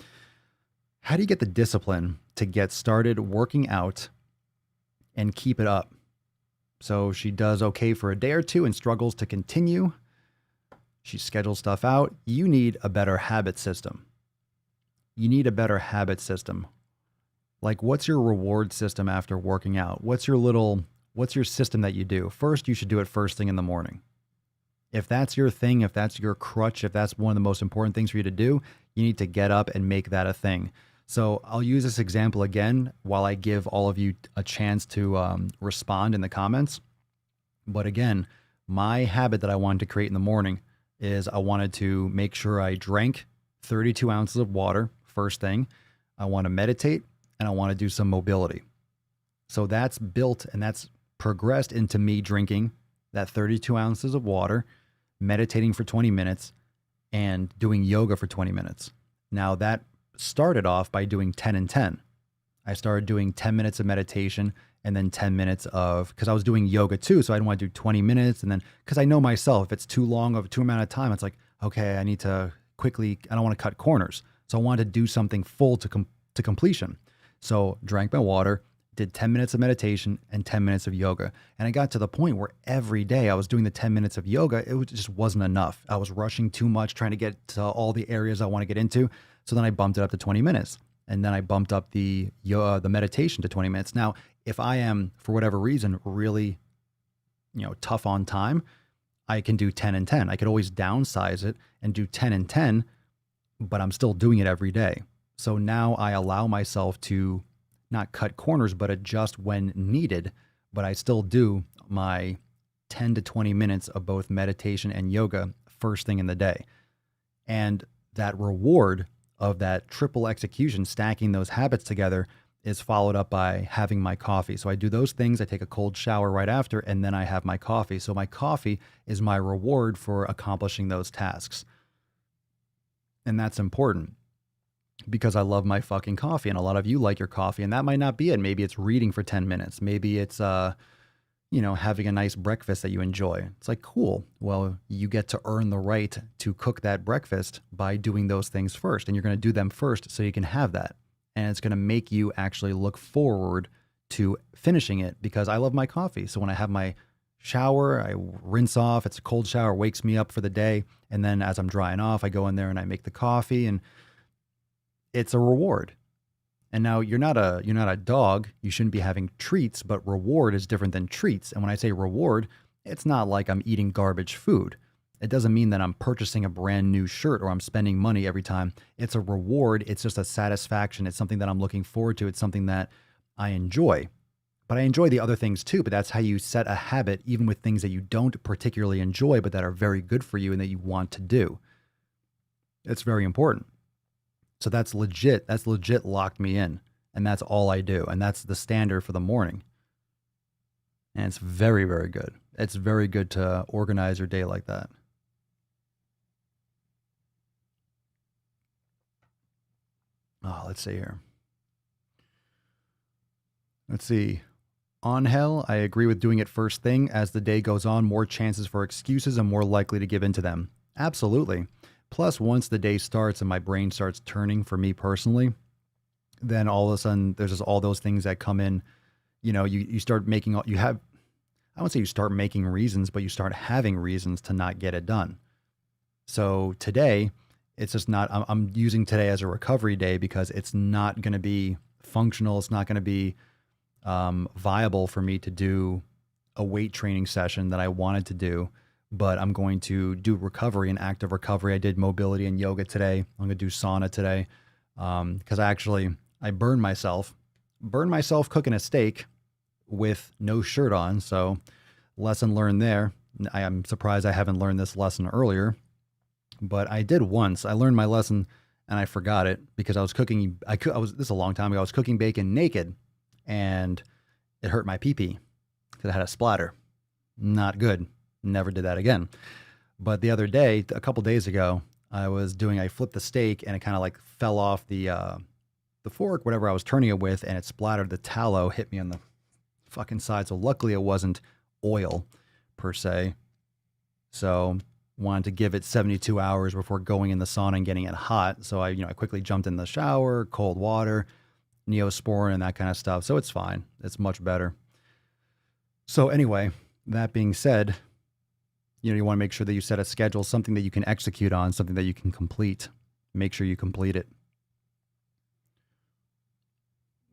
[SPEAKER 1] how do you get the discipline to get started working out and keep it up? So she does okay for a day or two and struggles to continue. She schedules stuff out. You need a better habit system. You need a better habit system. Like, what's your reward system after working out? What's your system that you do? First, you should do it first thing in the morning. If that's your thing, if that's your crutch, if that's one of the most important things for you to do, you need to get up and make that a thing. So I'll use this example again while I give all of you a chance to respond in the comments. But again, my habit that I wanted to create in the morning is I wanted to make sure I drank 32 ounces of water first thing. I want to meditate and I want to do some mobility. So that's built and that's progressed into me drinking that 32 ounces of water, meditating for 20 minutes, and doing yoga for 20 minutes. Now that started off by doing 10 and 10. I started doing 10 minutes of meditation and then 10 minutes of, because I was doing yoga too, so I didn't want to do 20 minutes. And then, because I know myself, if it's too long of a too amount of time, it's like, okay, I need to quickly, I don't want to cut corners. So I wanted to do something full to completion. So drank my water, did 10 minutes of meditation and 10 minutes of yoga. And I got to the point where every day I was doing the 10 minutes of yoga. Just wasn't enough. I was rushing too much, trying to get to all the areas I want to get into. So then I bumped it up to 20 minutes. And then I bumped up the meditation to 20 minutes. Now, if I am, for whatever reason, really, tough on time, I can do 10 and 10. I could always downsize it and do 10 and 10, but I'm still doing it every day. So now I allow myself to not cut corners, but adjust when needed. But I still do my 10 to 20 minutes of both meditation and yoga first thing in the day. And that reward of that triple execution, stacking those habits together, is followed up by having my coffee. So I do those things. I take a cold shower right after, and then I have my coffee. So my coffee is my reward for accomplishing those tasks. And that's important because I love my fucking coffee, and a lot of you like your coffee, and that might not be it. Maybe it's reading for 10 minutes. Maybe it's, having a nice breakfast that you enjoy. It's like, cool. Well, you get to earn the right to cook that breakfast by doing those things first, and you're going to do them first so you can have that. And it's going to make you actually look forward to finishing it because I love my coffee. So when I have my shower, I rinse off. It's a cold shower, wakes me up for the day. And then as I'm drying off, I go in there and I make the coffee, and it's a reward. And now you're not a dog. You shouldn't be having treats, but reward is different than treats. And when I say reward, it's not like I'm eating garbage food. It doesn't mean that I'm purchasing a brand new shirt or I'm spending money every time. It's a reward. It's just a satisfaction. It's something that I'm looking forward to. It's something that I enjoy. But I enjoy the other things too. But that's how you set a habit, even with things that you don't particularly enjoy, but that are very good for you and that you want to do. It's very important. So that's legit. That's legit locked me in. And that's all I do. And that's the standard for the morning. And it's very, very good. It's very good to organize your day like that. Oh, let's see here. Let's see. On hell, I agree with doing it first thing. As the day goes on, more chances for excuses and more likely to give in to them. Absolutely. Plus, once the day starts and my brain starts turning for me personally, then all of a sudden there's just all those things that come in. You start making, I won't say you start making reasons, but you start having reasons to not get it done. So today, it's just not, I'm using today as a recovery day because it's not going to be functional. It's not going to be viable for me to do a weight training session that I wanted to do, but I'm going to do recovery and active recovery. I did mobility and yoga today. I'm going to do sauna today because I burned myself cooking a steak with no shirt on. So lesson learned there. I am surprised I haven't learned this lesson earlier. But I did once. I learned my lesson and I forgot it because I was cooking. This is a long time ago. I was cooking bacon naked and it hurt my pee-pee because it had a splatter. Not good. Never did that again. But the other day, a couple days ago, I flipped the steak and it kind of like fell off the fork, whatever I was turning it with, and it splattered. The tallow hit me on the fucking side. So luckily it wasn't oil per se. So wanted to give it 72 hours before going in the sauna and getting it hot. So I quickly jumped in the shower, cold water, Neosporin and that kind of stuff. So it's fine. It's much better. So anyway, that being said, you want to make sure that you set a schedule, something that you can execute on, something that you can complete. Make sure you complete it.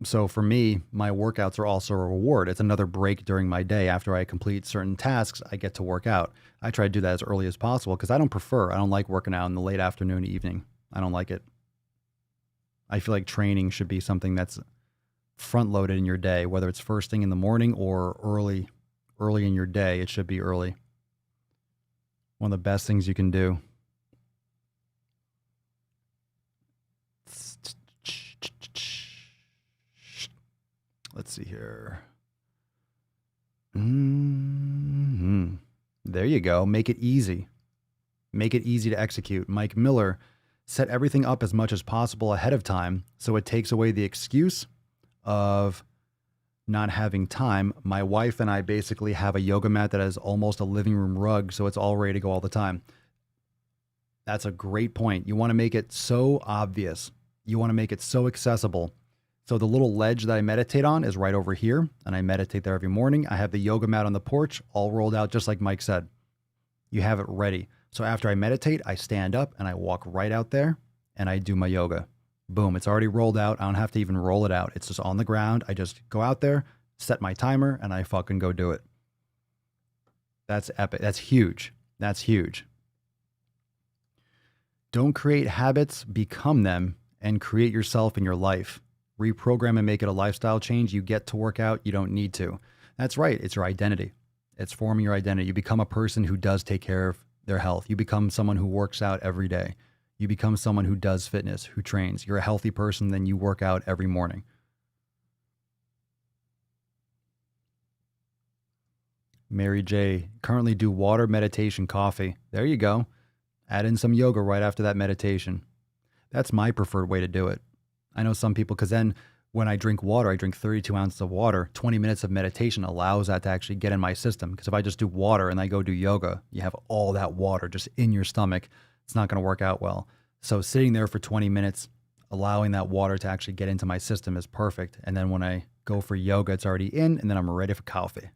[SPEAKER 1] So for me, my workouts are also a reward. It's another break during my day. After I complete certain tasks, I get to work out. I try to do that as early as possible because I don't like working out in the late afternoon, evening. I don't like it. I feel like training should be something that's front loaded in your day, whether it's first thing in the morning or early in your day. It should be early. One of the best things you can do. Let's see here. There you go. Make it easy. Make it easy to execute. Mike Miller, set everything up as much as possible ahead of time so it takes away the excuse of not having time. My wife and I basically have a yoga mat that is almost a living room rug, so it's all ready to go all the time. That's a great point. You want to make it so obvious. You want to make it so accessible. So the little ledge that I meditate on is right over here, and I meditate there every morning. I have the yoga mat on the porch, all rolled out, just like Mike said. You have it ready. So after I meditate, I stand up and I walk right out there and I do my yoga. Boom, it's already rolled out. I don't have to even roll it out. It's just on the ground. I just go out there, set my timer, and I fucking go do it. That's epic. That's huge. That's huge. Don't create habits, become them, and create yourself in your life. Reprogram and make it a lifestyle change. You get to work out. You don't need to. That's right. It's your identity. It's forming your identity. You become a person who does take care of their health. You become someone who works out every day. You become someone who does fitness, who trains. You're a healthy person, then you work out every morning. Mary J, currently do water, meditation, coffee. There you go. Add in some yoga right after that meditation. That's my preferred way to do it. I know some people, because then when I drink water, I drink 32 ounces of water. 20 minutes of meditation allows that to actually get in my system. Because if I just do water and I go do yoga, you have all that water just in your stomach. It's not going to work out well. So sitting there for 20 minutes, allowing that water to actually get into my system is perfect. And then when I go for yoga, it's already in, and then I'm ready for coffee.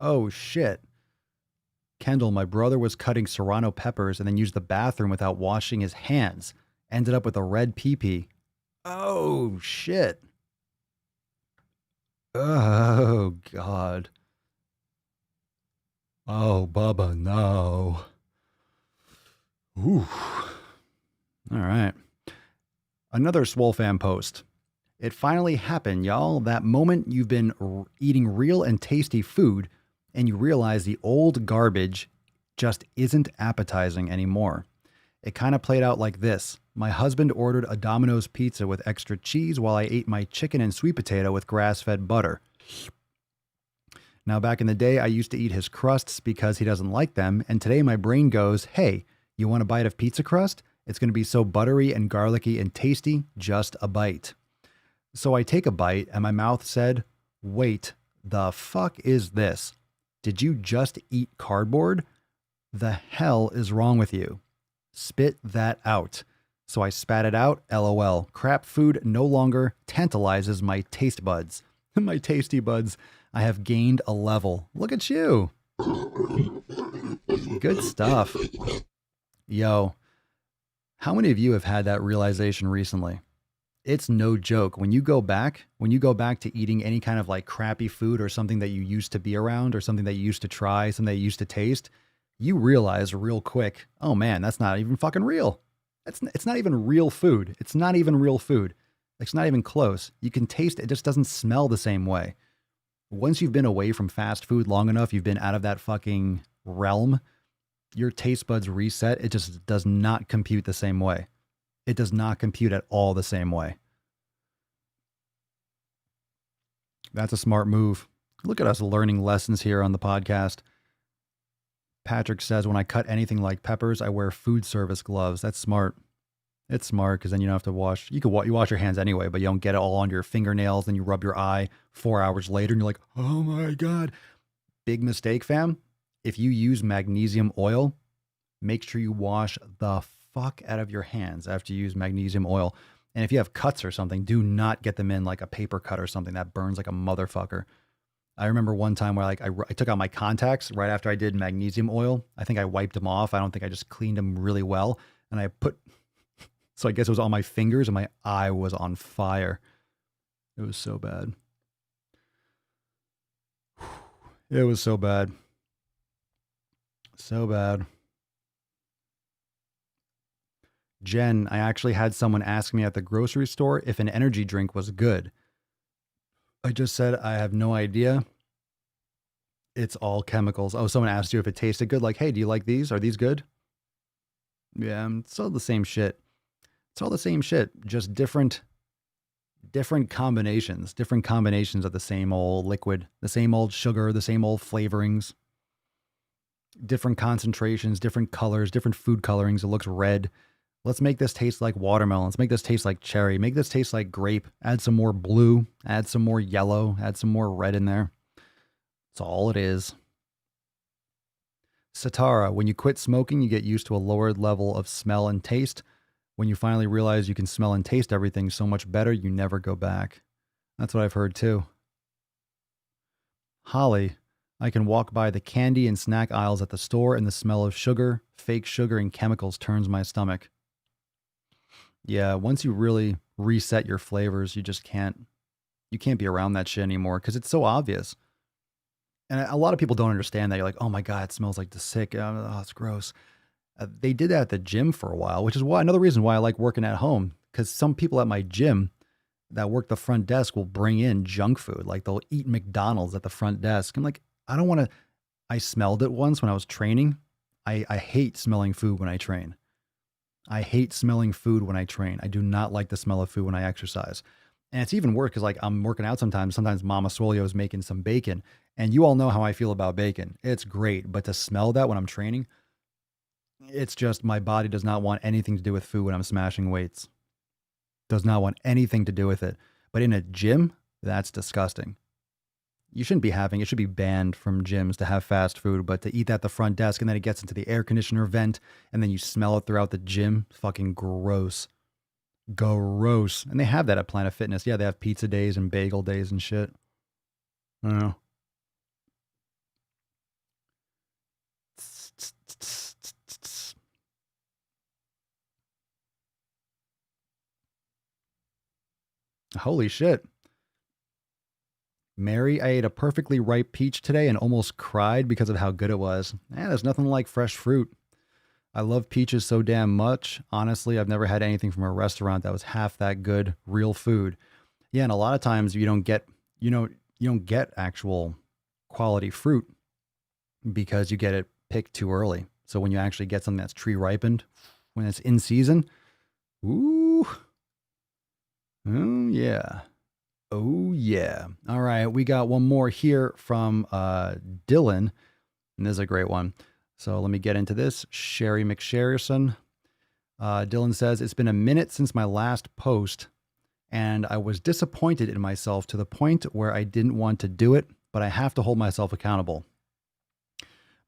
[SPEAKER 1] Oh, shit. Kendall, my brother was cutting serrano peppers and then used the bathroom without washing his hands. Ended up with a red pee-pee. Oh, shit. Oh, God. Oh, Bubba, no. Ooh. All right. Another Swole fan post. It finally happened, y'all. That moment you've been eating real and tasty food and you realize the old garbage just isn't appetizing anymore. It kind of played out like this. My husband ordered a Domino's pizza with extra cheese while I ate my chicken and sweet potato with grass-fed butter. Now, back in the day, I used to eat his crusts because he doesn't like them, and today my brain goes, hey, you want a bite of pizza crust? It's going to be so buttery and garlicky and tasty, just a bite. So I take a bite, and my mouth said, wait, the fuck is this? Did you just eat cardboard? The hell is wrong with you? Spit that out. So I spat it out, LOL. Crap food no longer tantalizes my taste buds. My tasty buds. I have gained a level. Look at you. Good stuff. Yo, how many of you have had that realization recently? It's no joke. When you go back to eating any kind of like crappy food or something that you used to be around or something that you used to try, something that you used to taste, you realize real quick, oh man, that's not even fucking real. It's not even real food. It's not even real food. It's not even close. You can taste it. It just doesn't smell the same way. Once you've been away from fast food long enough, you've been out of that fucking realm, your taste buds reset. It just does not compute the same way. It does not compute at all the same way. That's a smart move. Look at us learning lessons here on the podcast. Patrick says, when I cut anything like peppers, I wear food service gloves. That's smart. It's smart because then you don't have to wash. You wash your hands anyway, but you don't get it all on your fingernails. Then you rub your eye 4 hours later and you're like, oh my God. Big mistake, fam. If you use magnesium oil, make sure you wash the fuck out of your hands after you use magnesium oil. And if you have cuts or something, do not get them in like a paper cut or something that burns like a motherfucker. I remember one time where like I took out my contacts right after I did magnesium oil. I think I wiped them off. I don't think I just cleaned them really well. And so I guess it was on my fingers and my eye was on fire. It was so bad. It was so bad. So bad. Jen, I actually had someone ask me at the grocery store if an energy drink was good. I just said, I have no idea. It's all chemicals. Oh, someone asked you if it tasted good. Like, hey, do you like these? Are these good? Yeah, it's all the same shit. It's all the same shit. Just different combinations. Different combinations of the same old liquid, the same old sugar, the same old flavorings. Different concentrations, different colors, different food colorings. It looks red. Let's make this taste like watermelon. Let's make this taste like cherry. Make this taste like grape. Add some more blue. Add some more yellow. Add some more red in there. That's all it is. Satara, when you quit smoking, you get used to a lower level of smell and taste. When you finally realize you can smell and taste everything so much better, you never go back. That's what I've heard too. Holly, I can walk by the candy and snack aisles at the store and the smell of sugar, fake sugar, and chemicals turns my stomach. Yeah, once you really reset your flavors, you can't be around that shit anymore because it's so obvious. And a lot of people don't understand that. You're like, oh my God, it smells like the sick. Oh, it's gross. They did that at the gym for a while, which is another reason why I like working at home. Because some people at my gym, that work the front desk will bring in junk food. Like they'll eat McDonald's at the front desk. I'm like, I don't want to. I smelled it once when I was training. I hate smelling food when I train. I hate smelling food when I train. I do not like the smell of food when I exercise. And it's even worse because like I'm working out sometimes. Sometimes Mama Swole is making some bacon. And you all know how I feel about bacon. It's great. But to smell that when I'm training, it's just my body does not want anything to do with food when I'm smashing weights. Does not want anything to do with it. But in a gym, that's disgusting. You shouldn't be having, it should be banned from gyms to have fast food, but to eat that at the front desk and then it gets into the air conditioner vent and then you smell it throughout the gym, fucking gross. Gross. And they have that at Planet Fitness. Yeah, they have pizza days and bagel days and shit. I don't know. Holy shit. Mary, I ate a perfectly ripe peach today and almost cried because of how good it was. There's nothing like fresh fruit. I love peaches so damn much. Honestly, I've never had anything from a restaurant that was half that good, real food. Yeah, and a lot of times you don't get actual quality fruit because you get it picked too early. So when you actually get something that's tree ripened, when it's in season, ooh, oh yeah. Oh, yeah. All right. We got one more here from Dylan. And this is a great one. So let me get into this. Sherry McSherrison. Dylan says, it's been a minute since my last post, and I was disappointed in myself to the point where I didn't want to do it, but I have to hold myself accountable.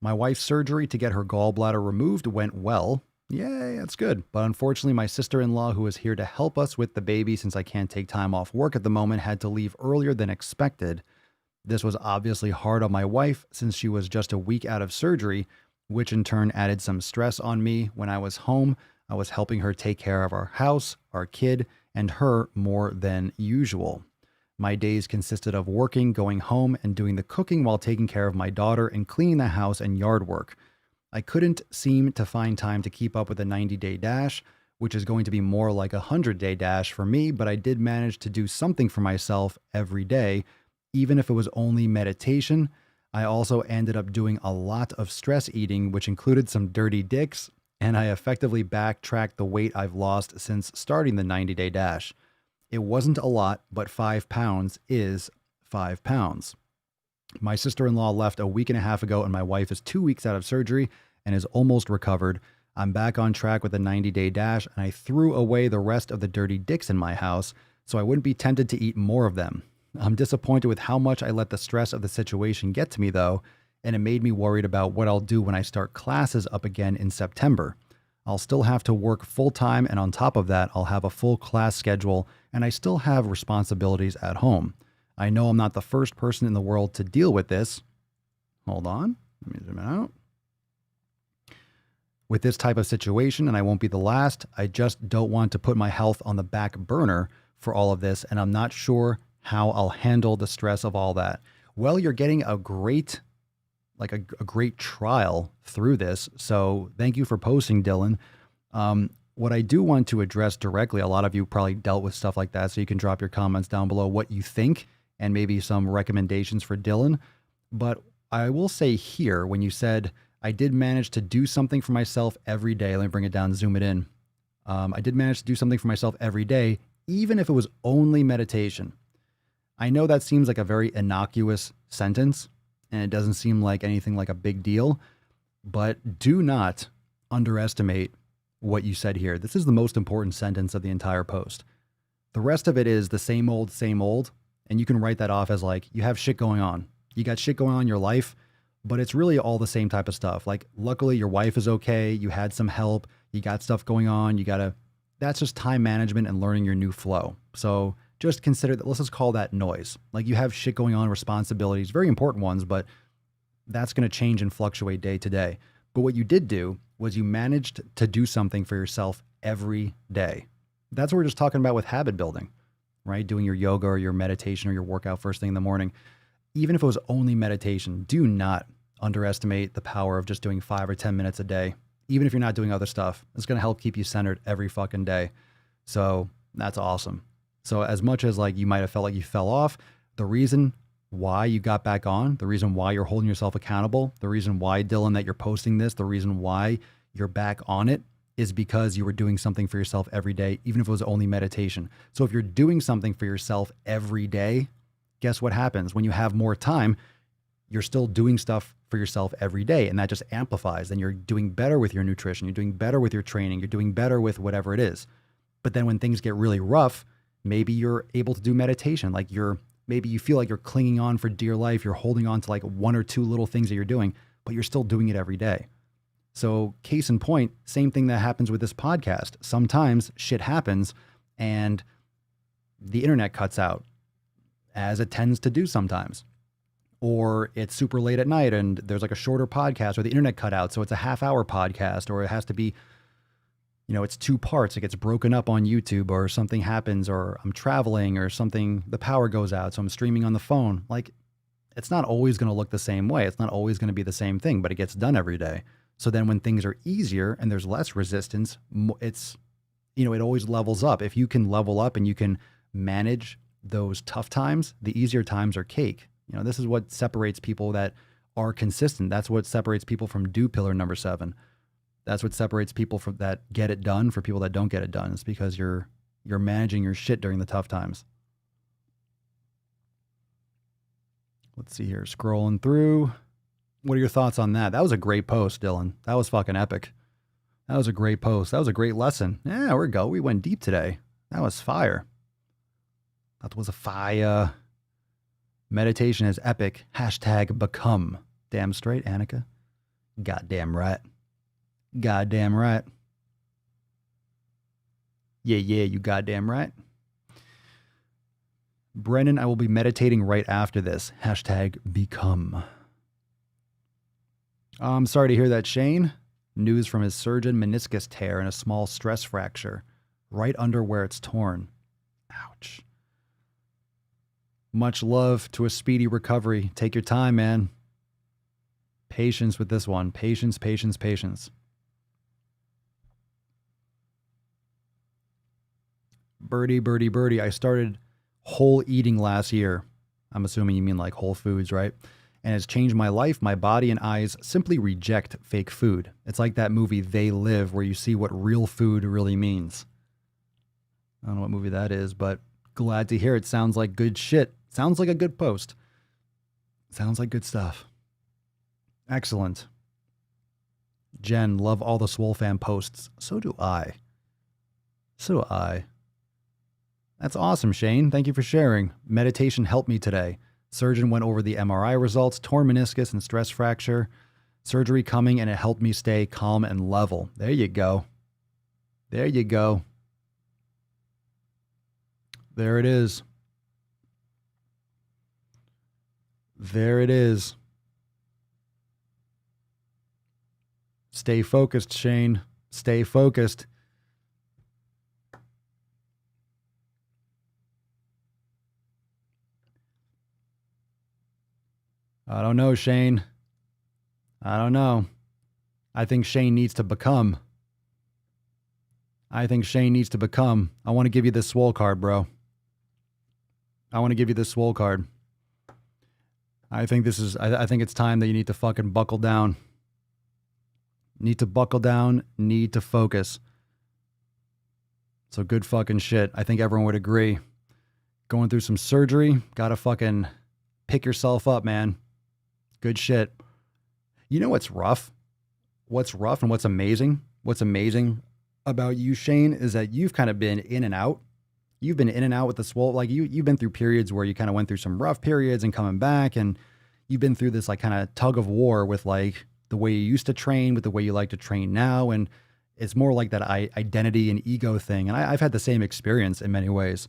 [SPEAKER 1] My wife's surgery to get her gallbladder removed went well. Yay, that's good. But unfortunately, my sister-in-law, who is here to help us with the baby since I can't take time off work at the moment, had to leave earlier than expected. This was obviously hard on my wife since she was just a week out of surgery, which in turn added some stress on me. When I was home, I was helping her take care of our house, our kid, and her more than usual. My days consisted of working, going home, and doing the cooking while taking care of my daughter and cleaning the house and yard work. I couldn't seem to find time to keep up with the 90-day dash, which is going to be more like a 100-day dash for me, but I did manage to do something for myself every day, even if it was only meditation. I also ended up doing a lot of stress eating, which included some dirty dicks, and I effectively backtracked the weight I've lost since starting the 90-day dash. It wasn't a lot, but 5 pounds is 5 pounds. My sister-in-law left a week and a half ago, and my wife is 2 weeks out of surgery and is almost recovered. I'm back on track with the 90-day dash, and I threw away the rest of the dirty dicks in my house so I wouldn't be tempted to eat more of them. I'm disappointed with how much I let the stress of the situation get to me, though, and it made me worried about what I'll do when I start classes up again in September. I'll still have to work full-time, and on top of that, I'll have a full class schedule, and I still have responsibilities at home. I know I'm not the first person in the world to deal with this. Hold on. Let me zoom out. With this type of situation, and I won't be the last, I just don't want to put my health on the back burner for all of this, and I'm not sure how I'll handle the stress of all that. Well, you're getting a great trial through this, so thank you for posting, Dylan. What I do want to address directly, a lot of you probably dealt with stuff like that, so you can drop your comments down below what you think and maybe some recommendations for Dylan. But I will say here, when you said, I did manage to do something for myself every day. Let me bring it down, zoom it in. I did manage to do something for myself every day, even if it was only meditation. I know that seems like a very innocuous sentence, and it doesn't seem like anything like a big deal, but do not underestimate what you said here. This is the most important sentence of the entire post. The rest of it is the same old, and you can write that off as like, you have shit going on. You got shit going on in your life, but it's really all the same type of stuff. Like, luckily your wife is okay. You had some help. You got stuff going on. That's just time management and learning your new flow. So just consider that. Let's just call that noise. Like, you have shit going on, responsibilities, very important ones, but that's going to change and fluctuate day to day. But what you did do was you managed to do something for yourself every day. That's what we're just talking about with habit building, right? Doing your yoga or your meditation or your workout first thing in the morning. Even if it was only meditation, do not underestimate the power of just doing 5 or 10 minutes a day. Even if you're not doing other stuff, it's going to help keep you centered every fucking day. So that's awesome. So as much as like you might have felt like you fell off, the reason why you got back on, the reason why you're holding yourself accountable, the reason why, Dylan, that you're posting this, the reason why you're back on it is because you were doing something for yourself every day, even if it was only meditation. So if you're doing something for yourself every day, guess what happens? When you have more time, you're still doing stuff for yourself every day, and that just amplifies. Then you're doing better with your nutrition, you're doing better with your training, you're doing better with whatever it is. But then when things get really rough, maybe you're able to do meditation. Like maybe you feel like you're clinging on for dear life. You're holding on to like one or two little things that you're doing, but you're still doing it every day. So case in point, same thing that happens with this podcast. Sometimes shit happens and the internet cuts out, as it tends to do sometimes. Or it's super late at night and there's like a shorter podcast, or the internet cut out, so it's a half-hour podcast, or it has to be, it's 2 parts. It gets broken up on YouTube, or something happens, or I'm traveling, or something, the power goes out, so I'm streaming on the phone. Like, it's not always going to look the same way. It's not always going to be the same thing, but it gets done every day. So then when things are easier and there's less resistance, it's, it always levels up. If you can level up and you can manage those tough times, the easier times are cake. This is what separates people that are consistent. That's what separates people from do pillar number 7. That's what separates people from that get it done for people that don't get it done. It's because you're managing your shit during the tough times. Let's see here, scrolling through. What are your thoughts on that? That was a great post, Dylan. That was fucking epic. That was a great post. That was a great lesson. Yeah, there we go. We went deep today. That was fire. That was a fire. Meditation is epic. # become. Damn straight, Annika. Goddamn right. Goddamn right. Yeah, you goddamn right. Brennan, I will be meditating right after this. # become. I'm sorry to hear that, Shane. News from his surgeon: meniscus tear and a small stress fracture right under where it's torn. Ouch. Much love to a speedy recovery. Take your time, man. Patience with this one. Patience, patience, patience. Birdie, birdie, birdie. I started whole eating last year. I'm assuming you mean like Whole Foods, right? And it's changed my life. My body and eyes simply reject fake food. It's like that movie They Live, where you see what real food really means. I don't know what movie that is, but glad to hear it. Sounds like good shit. Sounds like a good post. Sounds like good stuff. Excellent. Jen, love all the Swole fan posts. So do I. So do I. That's awesome, Shane. Thank you for sharing. Meditation helped me today. Surgeon went over the MRI results, torn meniscus and stress fracture. Surgery coming, and it helped me stay calm and level. There you go. There you go. There it is. There it is. Stay focused, Shane. Stay focused. I don't know, Shane. I don't know. I think Shane needs to become. I want to give you this Swole card, bro. I want to give you this Swole card. I think it's time that you need to fucking buckle down. Need to buckle down, need to focus. So good fucking shit. I think everyone would agree. Going through some surgery, gotta fucking pick yourself up, man. Good shit. You know what's rough? What's rough and what's amazing? What's amazing about you, Shane, is that you've kind of been in and out. You've been in and out with the Swole. Like you've been through periods where you kind of went through some rough periods and coming back, and you've been through this like kind of tug of war with like the way you used to train with the way you like to train now. And it's more like that identity and ego thing. And I've had the same experience in many ways.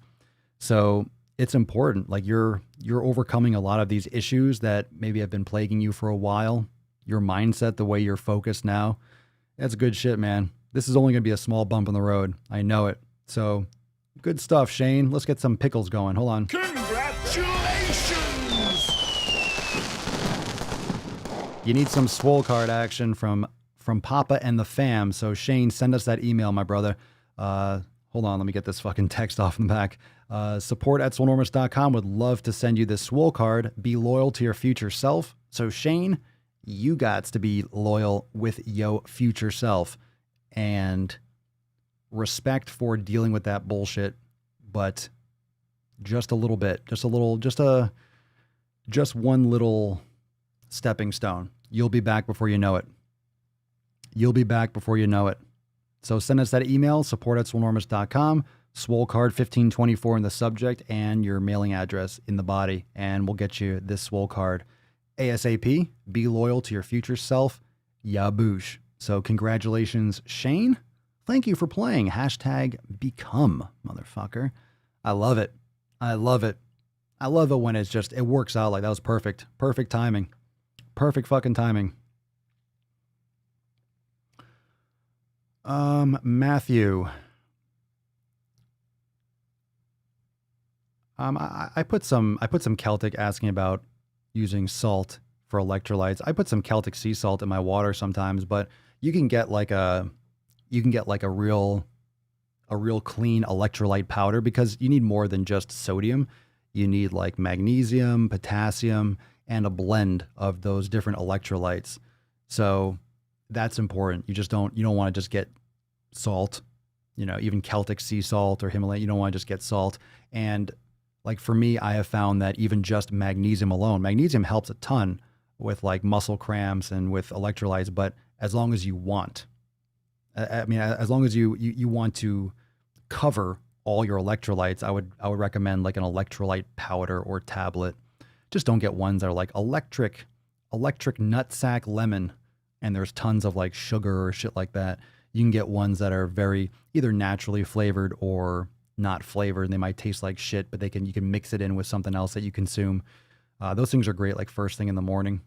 [SPEAKER 1] So it's important. Like you're overcoming a lot of these issues that maybe have been plaguing you for a while. Your mindset, the way you're focused now, that's good shit, man. This is only going to be a small bump in the road. I know it. So good stuff, Shane. Let's get some pickles going. Hold on.
[SPEAKER 2] Congratulations!
[SPEAKER 1] You need some Swole card action from Papa and the fam. So Shane, send us that email, my brother. Hold on, let me get this fucking text off in the back. Support at swolenormous.com. Would love to send you this Swole card. Be loyal to your future self. So Shane, you gots to be loyal with yo future self, and respect for dealing with that bullshit, but just a little bit, just one little stepping stone. You'll be back before you know it. You'll be back before you know it. So send us that email, support at swolenormous.com, Swole card 1524 in the subject, and your mailing address in the body, and we'll get you this Swole card ASAP. Be loyal to your future self. Yaboosh. So congratulations, Shane. Thank you for playing. Hashtag become, motherfucker. I love it. I love it. I love it when it works out like that. Was perfect. Perfect timing. Perfect fucking timing. Matthew. I put some Celtic asking about using salt for electrolytes. I put some Celtic sea salt in my water sometimes, but you can get like a real clean electrolyte powder, because you need more than just sodium. You need like magnesium, potassium, and a blend of those different electrolytes. So that's important. You don't want to just get salt, even Celtic sea salt or Himalayan. You don't want to just get salt. And like for me, I have found that even just magnesium alone, magnesium helps a ton with like muscle cramps and with electrolytes, but as long as you want, as long as you want to cover all your electrolytes, I would recommend like an electrolyte powder or tablet. Just don't get ones that are like electric nutsack lemon, and there's tons of like sugar or shit like that. You can get ones that are very either naturally flavored or not flavored, and they might taste like shit, but you can mix it in with something else that you consume. Those things are great, like first thing in the morning.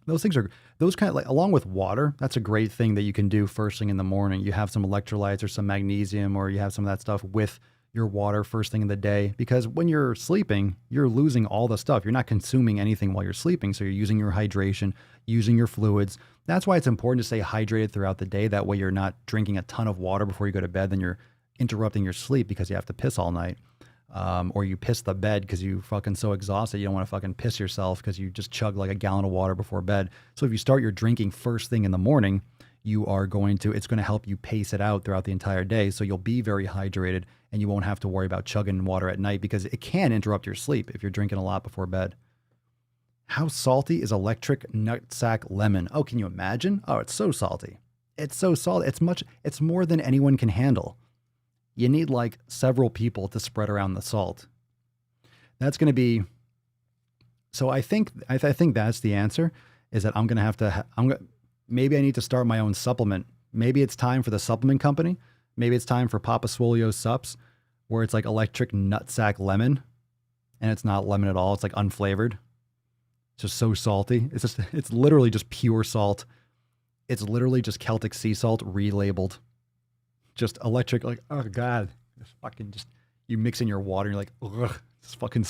[SPEAKER 1] Those kind of like, along with water, that's a great thing that you can do first thing in the morning. You have some electrolytes or some magnesium, or you have some of that stuff with your water first thing in the day, because when you're sleeping, you're losing all the stuff. You're not consuming anything while you're sleeping. So you're using your hydration, using your fluids. That's why it's important to stay hydrated throughout the day. That way you're not drinking a ton of water before you go to bed. Then you're interrupting your sleep because you have to piss all night. Or you piss the bed because you fucking so exhausted you don't want to fucking piss yourself because you just chug like a gallon of water before bed. So if you start your drinking first thing in the morning, it's going to help you pace it out throughout the entire day. So you'll be very hydrated and you won't have to worry about chugging water at night, because it can interrupt your sleep if you're drinking a lot before bed. How salty is electric nutsack lemon? Oh, can you imagine? Oh, it's so salty. It's so salty. It's more than anyone can handle. You need like several people to spread around the salt. That's going to be, so I think that's the answer, is that maybe I need to start my own supplement. Maybe it's time for the supplement company. Maybe it's time for Papa Swolio's Sups, where it's like electric nutsack lemon, and it's not lemon at all. It's like unflavored. It's just so salty. It's literally just pure salt. It's literally just Celtic sea salt relabeled. Just electric, like, oh God, you mix in your water and you're like, ugh, it's fucking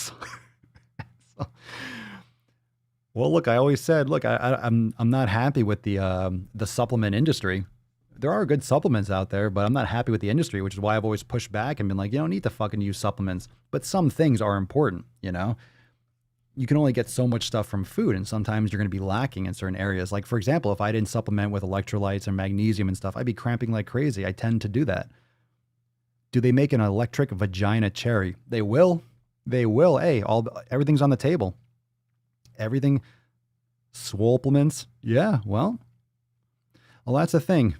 [SPEAKER 1] Well, look, I always said, look, I'm not happy with the supplement industry. There are good supplements out there, but I'm not happy with the industry, which is why I've always pushed back and been like, you don't need to fucking use supplements. But some things are important, You can only get so much stuff from food, and sometimes you're going to be lacking in certain areas. Like, for example, if I didn't supplement with electrolytes and magnesium and stuff, I'd be cramping like crazy. I tend to do that. Do they make an electric vagina cherry? They will. They will. Hey, everything's on the table. Everything. Swoleplements. Yeah, well, that's the thing.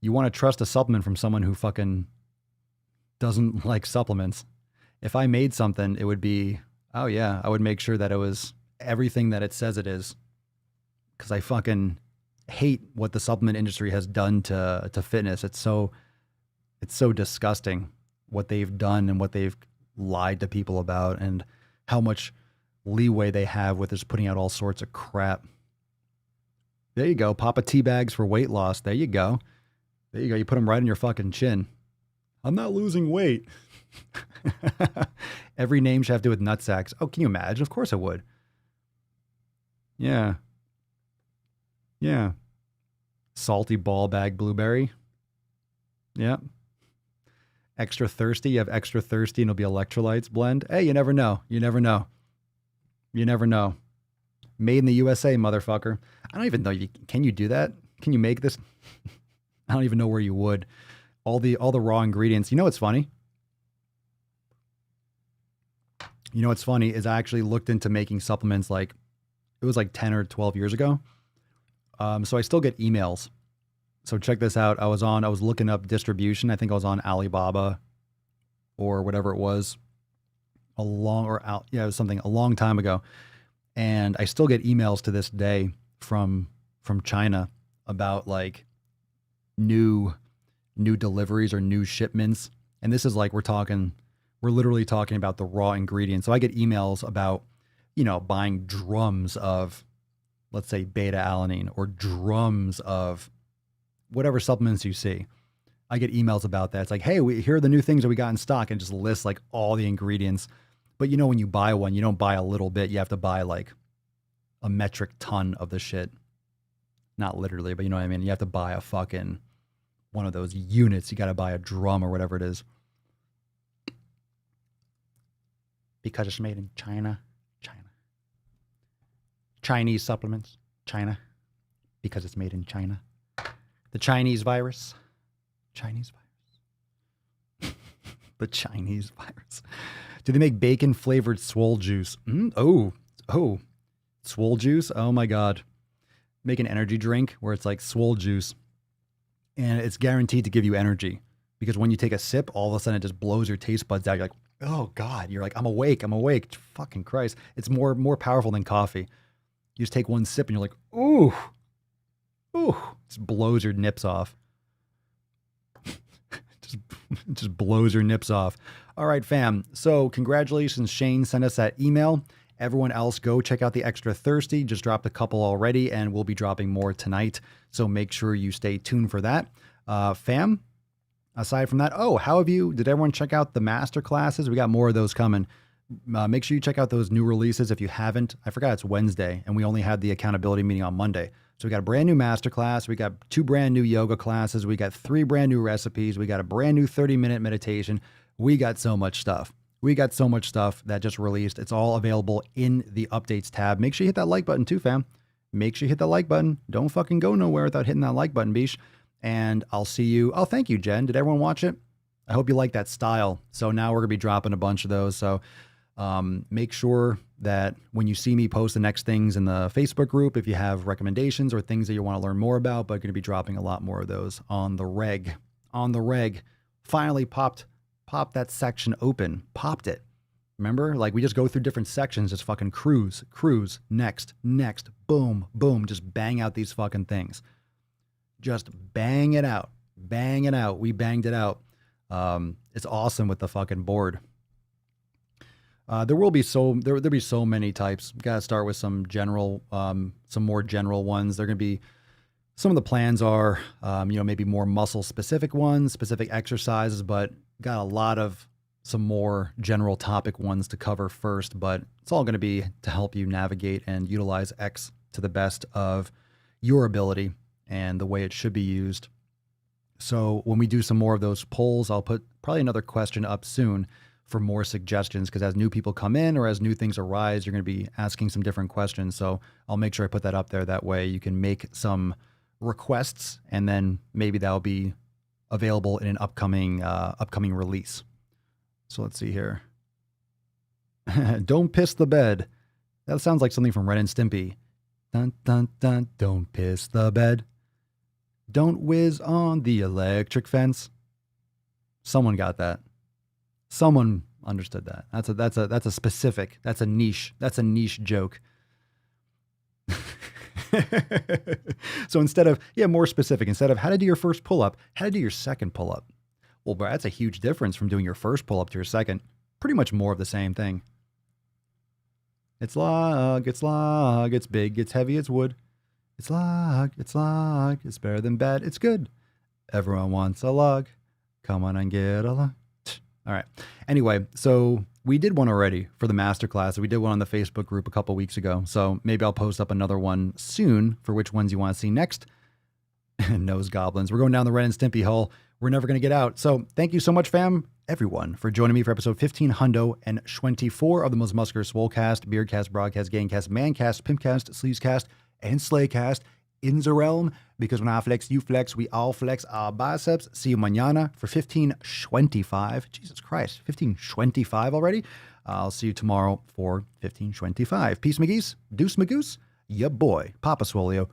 [SPEAKER 1] You want to trust a supplement from someone who fucking doesn't like supplements. If I made something, it would be, oh yeah, I would make sure that it was everything that it says it is. Because I fucking hate what the supplement industry has done to fitness. It's so disgusting what they've done and what they've lied to people about, and how much leeway they have with just putting out all sorts of crap. There you go. Papa tea bags for weight loss. There you go. There you go. You put them right on your fucking chin. I'm not losing weight. Every name should have to do with nutsacks. Oh, can you imagine? Of course it would. Yeah. Yeah. Salty ball bag blueberry. Yeah. Extra thirsty. You have extra thirsty and it'll be electrolytes blend. Hey, you never know. You never know. You never know. Made in the USA, motherfucker. I don't even know. Can you do that? Can you make this? I don't even know where you would. All the raw ingredients. You know what's funny? You know what's funny is I actually looked into making supplements like it was like 10 or 12 years ago. So I still get emails. So check this out. I was looking up distribution. I think I was on Alibaba or whatever it was it was something a long time ago. And I still get emails to this day from China about like new deliveries or new shipments. And this is like, we're literally talking about the raw ingredients. So I get emails about, buying drums of, let's say, beta-alanine or drums of whatever supplements you see. I get emails about that. It's like, hey, here are the new things that we got in stock, and just lists like all the ingredients. But when you buy one, you don't buy a little bit. You have to buy like a metric ton of the shit. Not literally, but you know what I mean? You have to buy a fucking one of those units. You got to buy a drum or whatever it is. Because it's made in China. Chinese supplements. China. Because it's made in China. The Chinese virus. The Chinese virus. Do they make bacon flavored Swole juice? Oh, Swole juice. Oh my God. Make an energy drink where it's like Swole juice. And it's guaranteed to give you energy because when you take a sip, all of a sudden it just blows your taste buds out. You're like, oh God, you're like, I'm awake. Fucking Christ. It's more powerful than coffee. You just take one sip and you're like, ooh, just blows your nips off. just blows your nips off. All right, fam. So congratulations, Shane sent us that email. Everyone else, go check out the Extra Thirsty. Just dropped a couple already, and we'll be dropping more tonight. So make sure you stay tuned for that. Fam, aside from that, did everyone check out the master classes? We got more of those coming. Make sure you check out those new releases if you haven't. I forgot it's Wednesday, and we only had the accountability meeting on Monday. So we got a brand new master class. We got 2 brand new yoga classes. We got 3 brand new recipes. We got a brand new 30-minute meditation. We got so much stuff. That just released. It's all available in the updates tab. Make sure you hit that like button too, fam. Make sure you hit that like button. Don't fucking go nowhere without hitting that like button, bish. And I'll see you. Oh, thank you, Jen. Did everyone watch it? I hope you like that style. So now we're going to be dropping a bunch of those. So make sure that when you see me post the next things in the Facebook group, if you have recommendations or things that you want to learn more about, but going to be dropping a lot more of those on the reg. Finally popped that section open. Popped it. Remember? Like we just go through different sections, just fucking cruise, next, boom, just bang out these fucking things. Just bang it out. We banged it out. It's awesome with the fucking board. There'll be so many types. Got to start with some more general ones. They're going to be, some of the plans are, maybe more muscle specific ones, specific exercises, but got a lot of some more general topic ones to cover first, but it's all going to be to help you navigate and utilize X to the best of your ability and the way it should be used. So when we do some more of those polls, I'll put probably another question up soon for more suggestions, because as new people come in or as new things arise, you're going to be asking some different questions. So I'll make sure I put that up there. That way you can make some requests, and then maybe that'll be available in an upcoming release. So let's see here. Don't piss the bed. That sounds like something from Ren and Stimpy. Dun, dun, dun. Don't piss the bed. Don't whiz on the electric fence. Someone got that. Someone understood that. That's a specific. That's a niche joke. So instead of more specific, instead of how to do your first pull-up, how to do your second pull-up. Well, bro, that's a huge difference from doing your first pull-up to your second. Pretty much more of the same thing. It's log, it's big, it's heavy, it's wood. It's log, it's better than bad, it's good. Everyone wants a log. Come on and get a log. All right. Anyway, so we did one already for the masterclass. We did one on the Facebook group a couple weeks ago. So maybe I'll post up another one soon for which ones you want to see next. Nose goblins. We're going down the Ren and Stimpy hole. we're never going to get out. So thank you so much, fam, everyone, for joining me for episode 1524 of the Most Muscular Swolecast, Beardcast, Broadcast, Gangcast, Mancast, Pimpcast, Sleevescast, and Slaycast in the realm. Because when I flex, you flex, we all flex our biceps. See you mañana for 1525. Jesus Christ, 1525 already? I'll see you tomorrow for 1525. Peace, McGee's. Deuce, Magoose. Ya boy, Papa Swolio.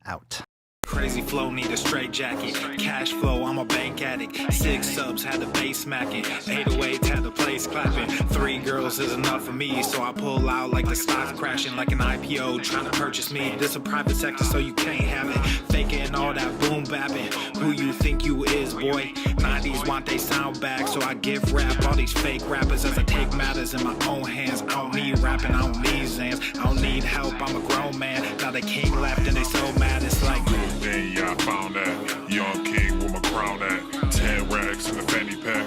[SPEAKER 1] Out.
[SPEAKER 4] Crazy flow, need a straight jacket. Cash flow, I'm a bank addict. 6 subs, had the bass smacking. 808s, had the place clapping. 3 girls is enough for me, so I pull out like the stock crashing. Like an IPO, trying to purchase me. This a private sector, so you can't have it. Faking all that boom bapping. Who you think you is, boy? 90s want they sound back, so I give rap all these fake rappers as I take matters in my own hands. I don't need rapping, I don't need Zans. I don't need help, I'm a grown man. Now the king left and they so mad, it's like...
[SPEAKER 2] Then yeah, I found that young king with my crown at 10 racks in the fanny pack.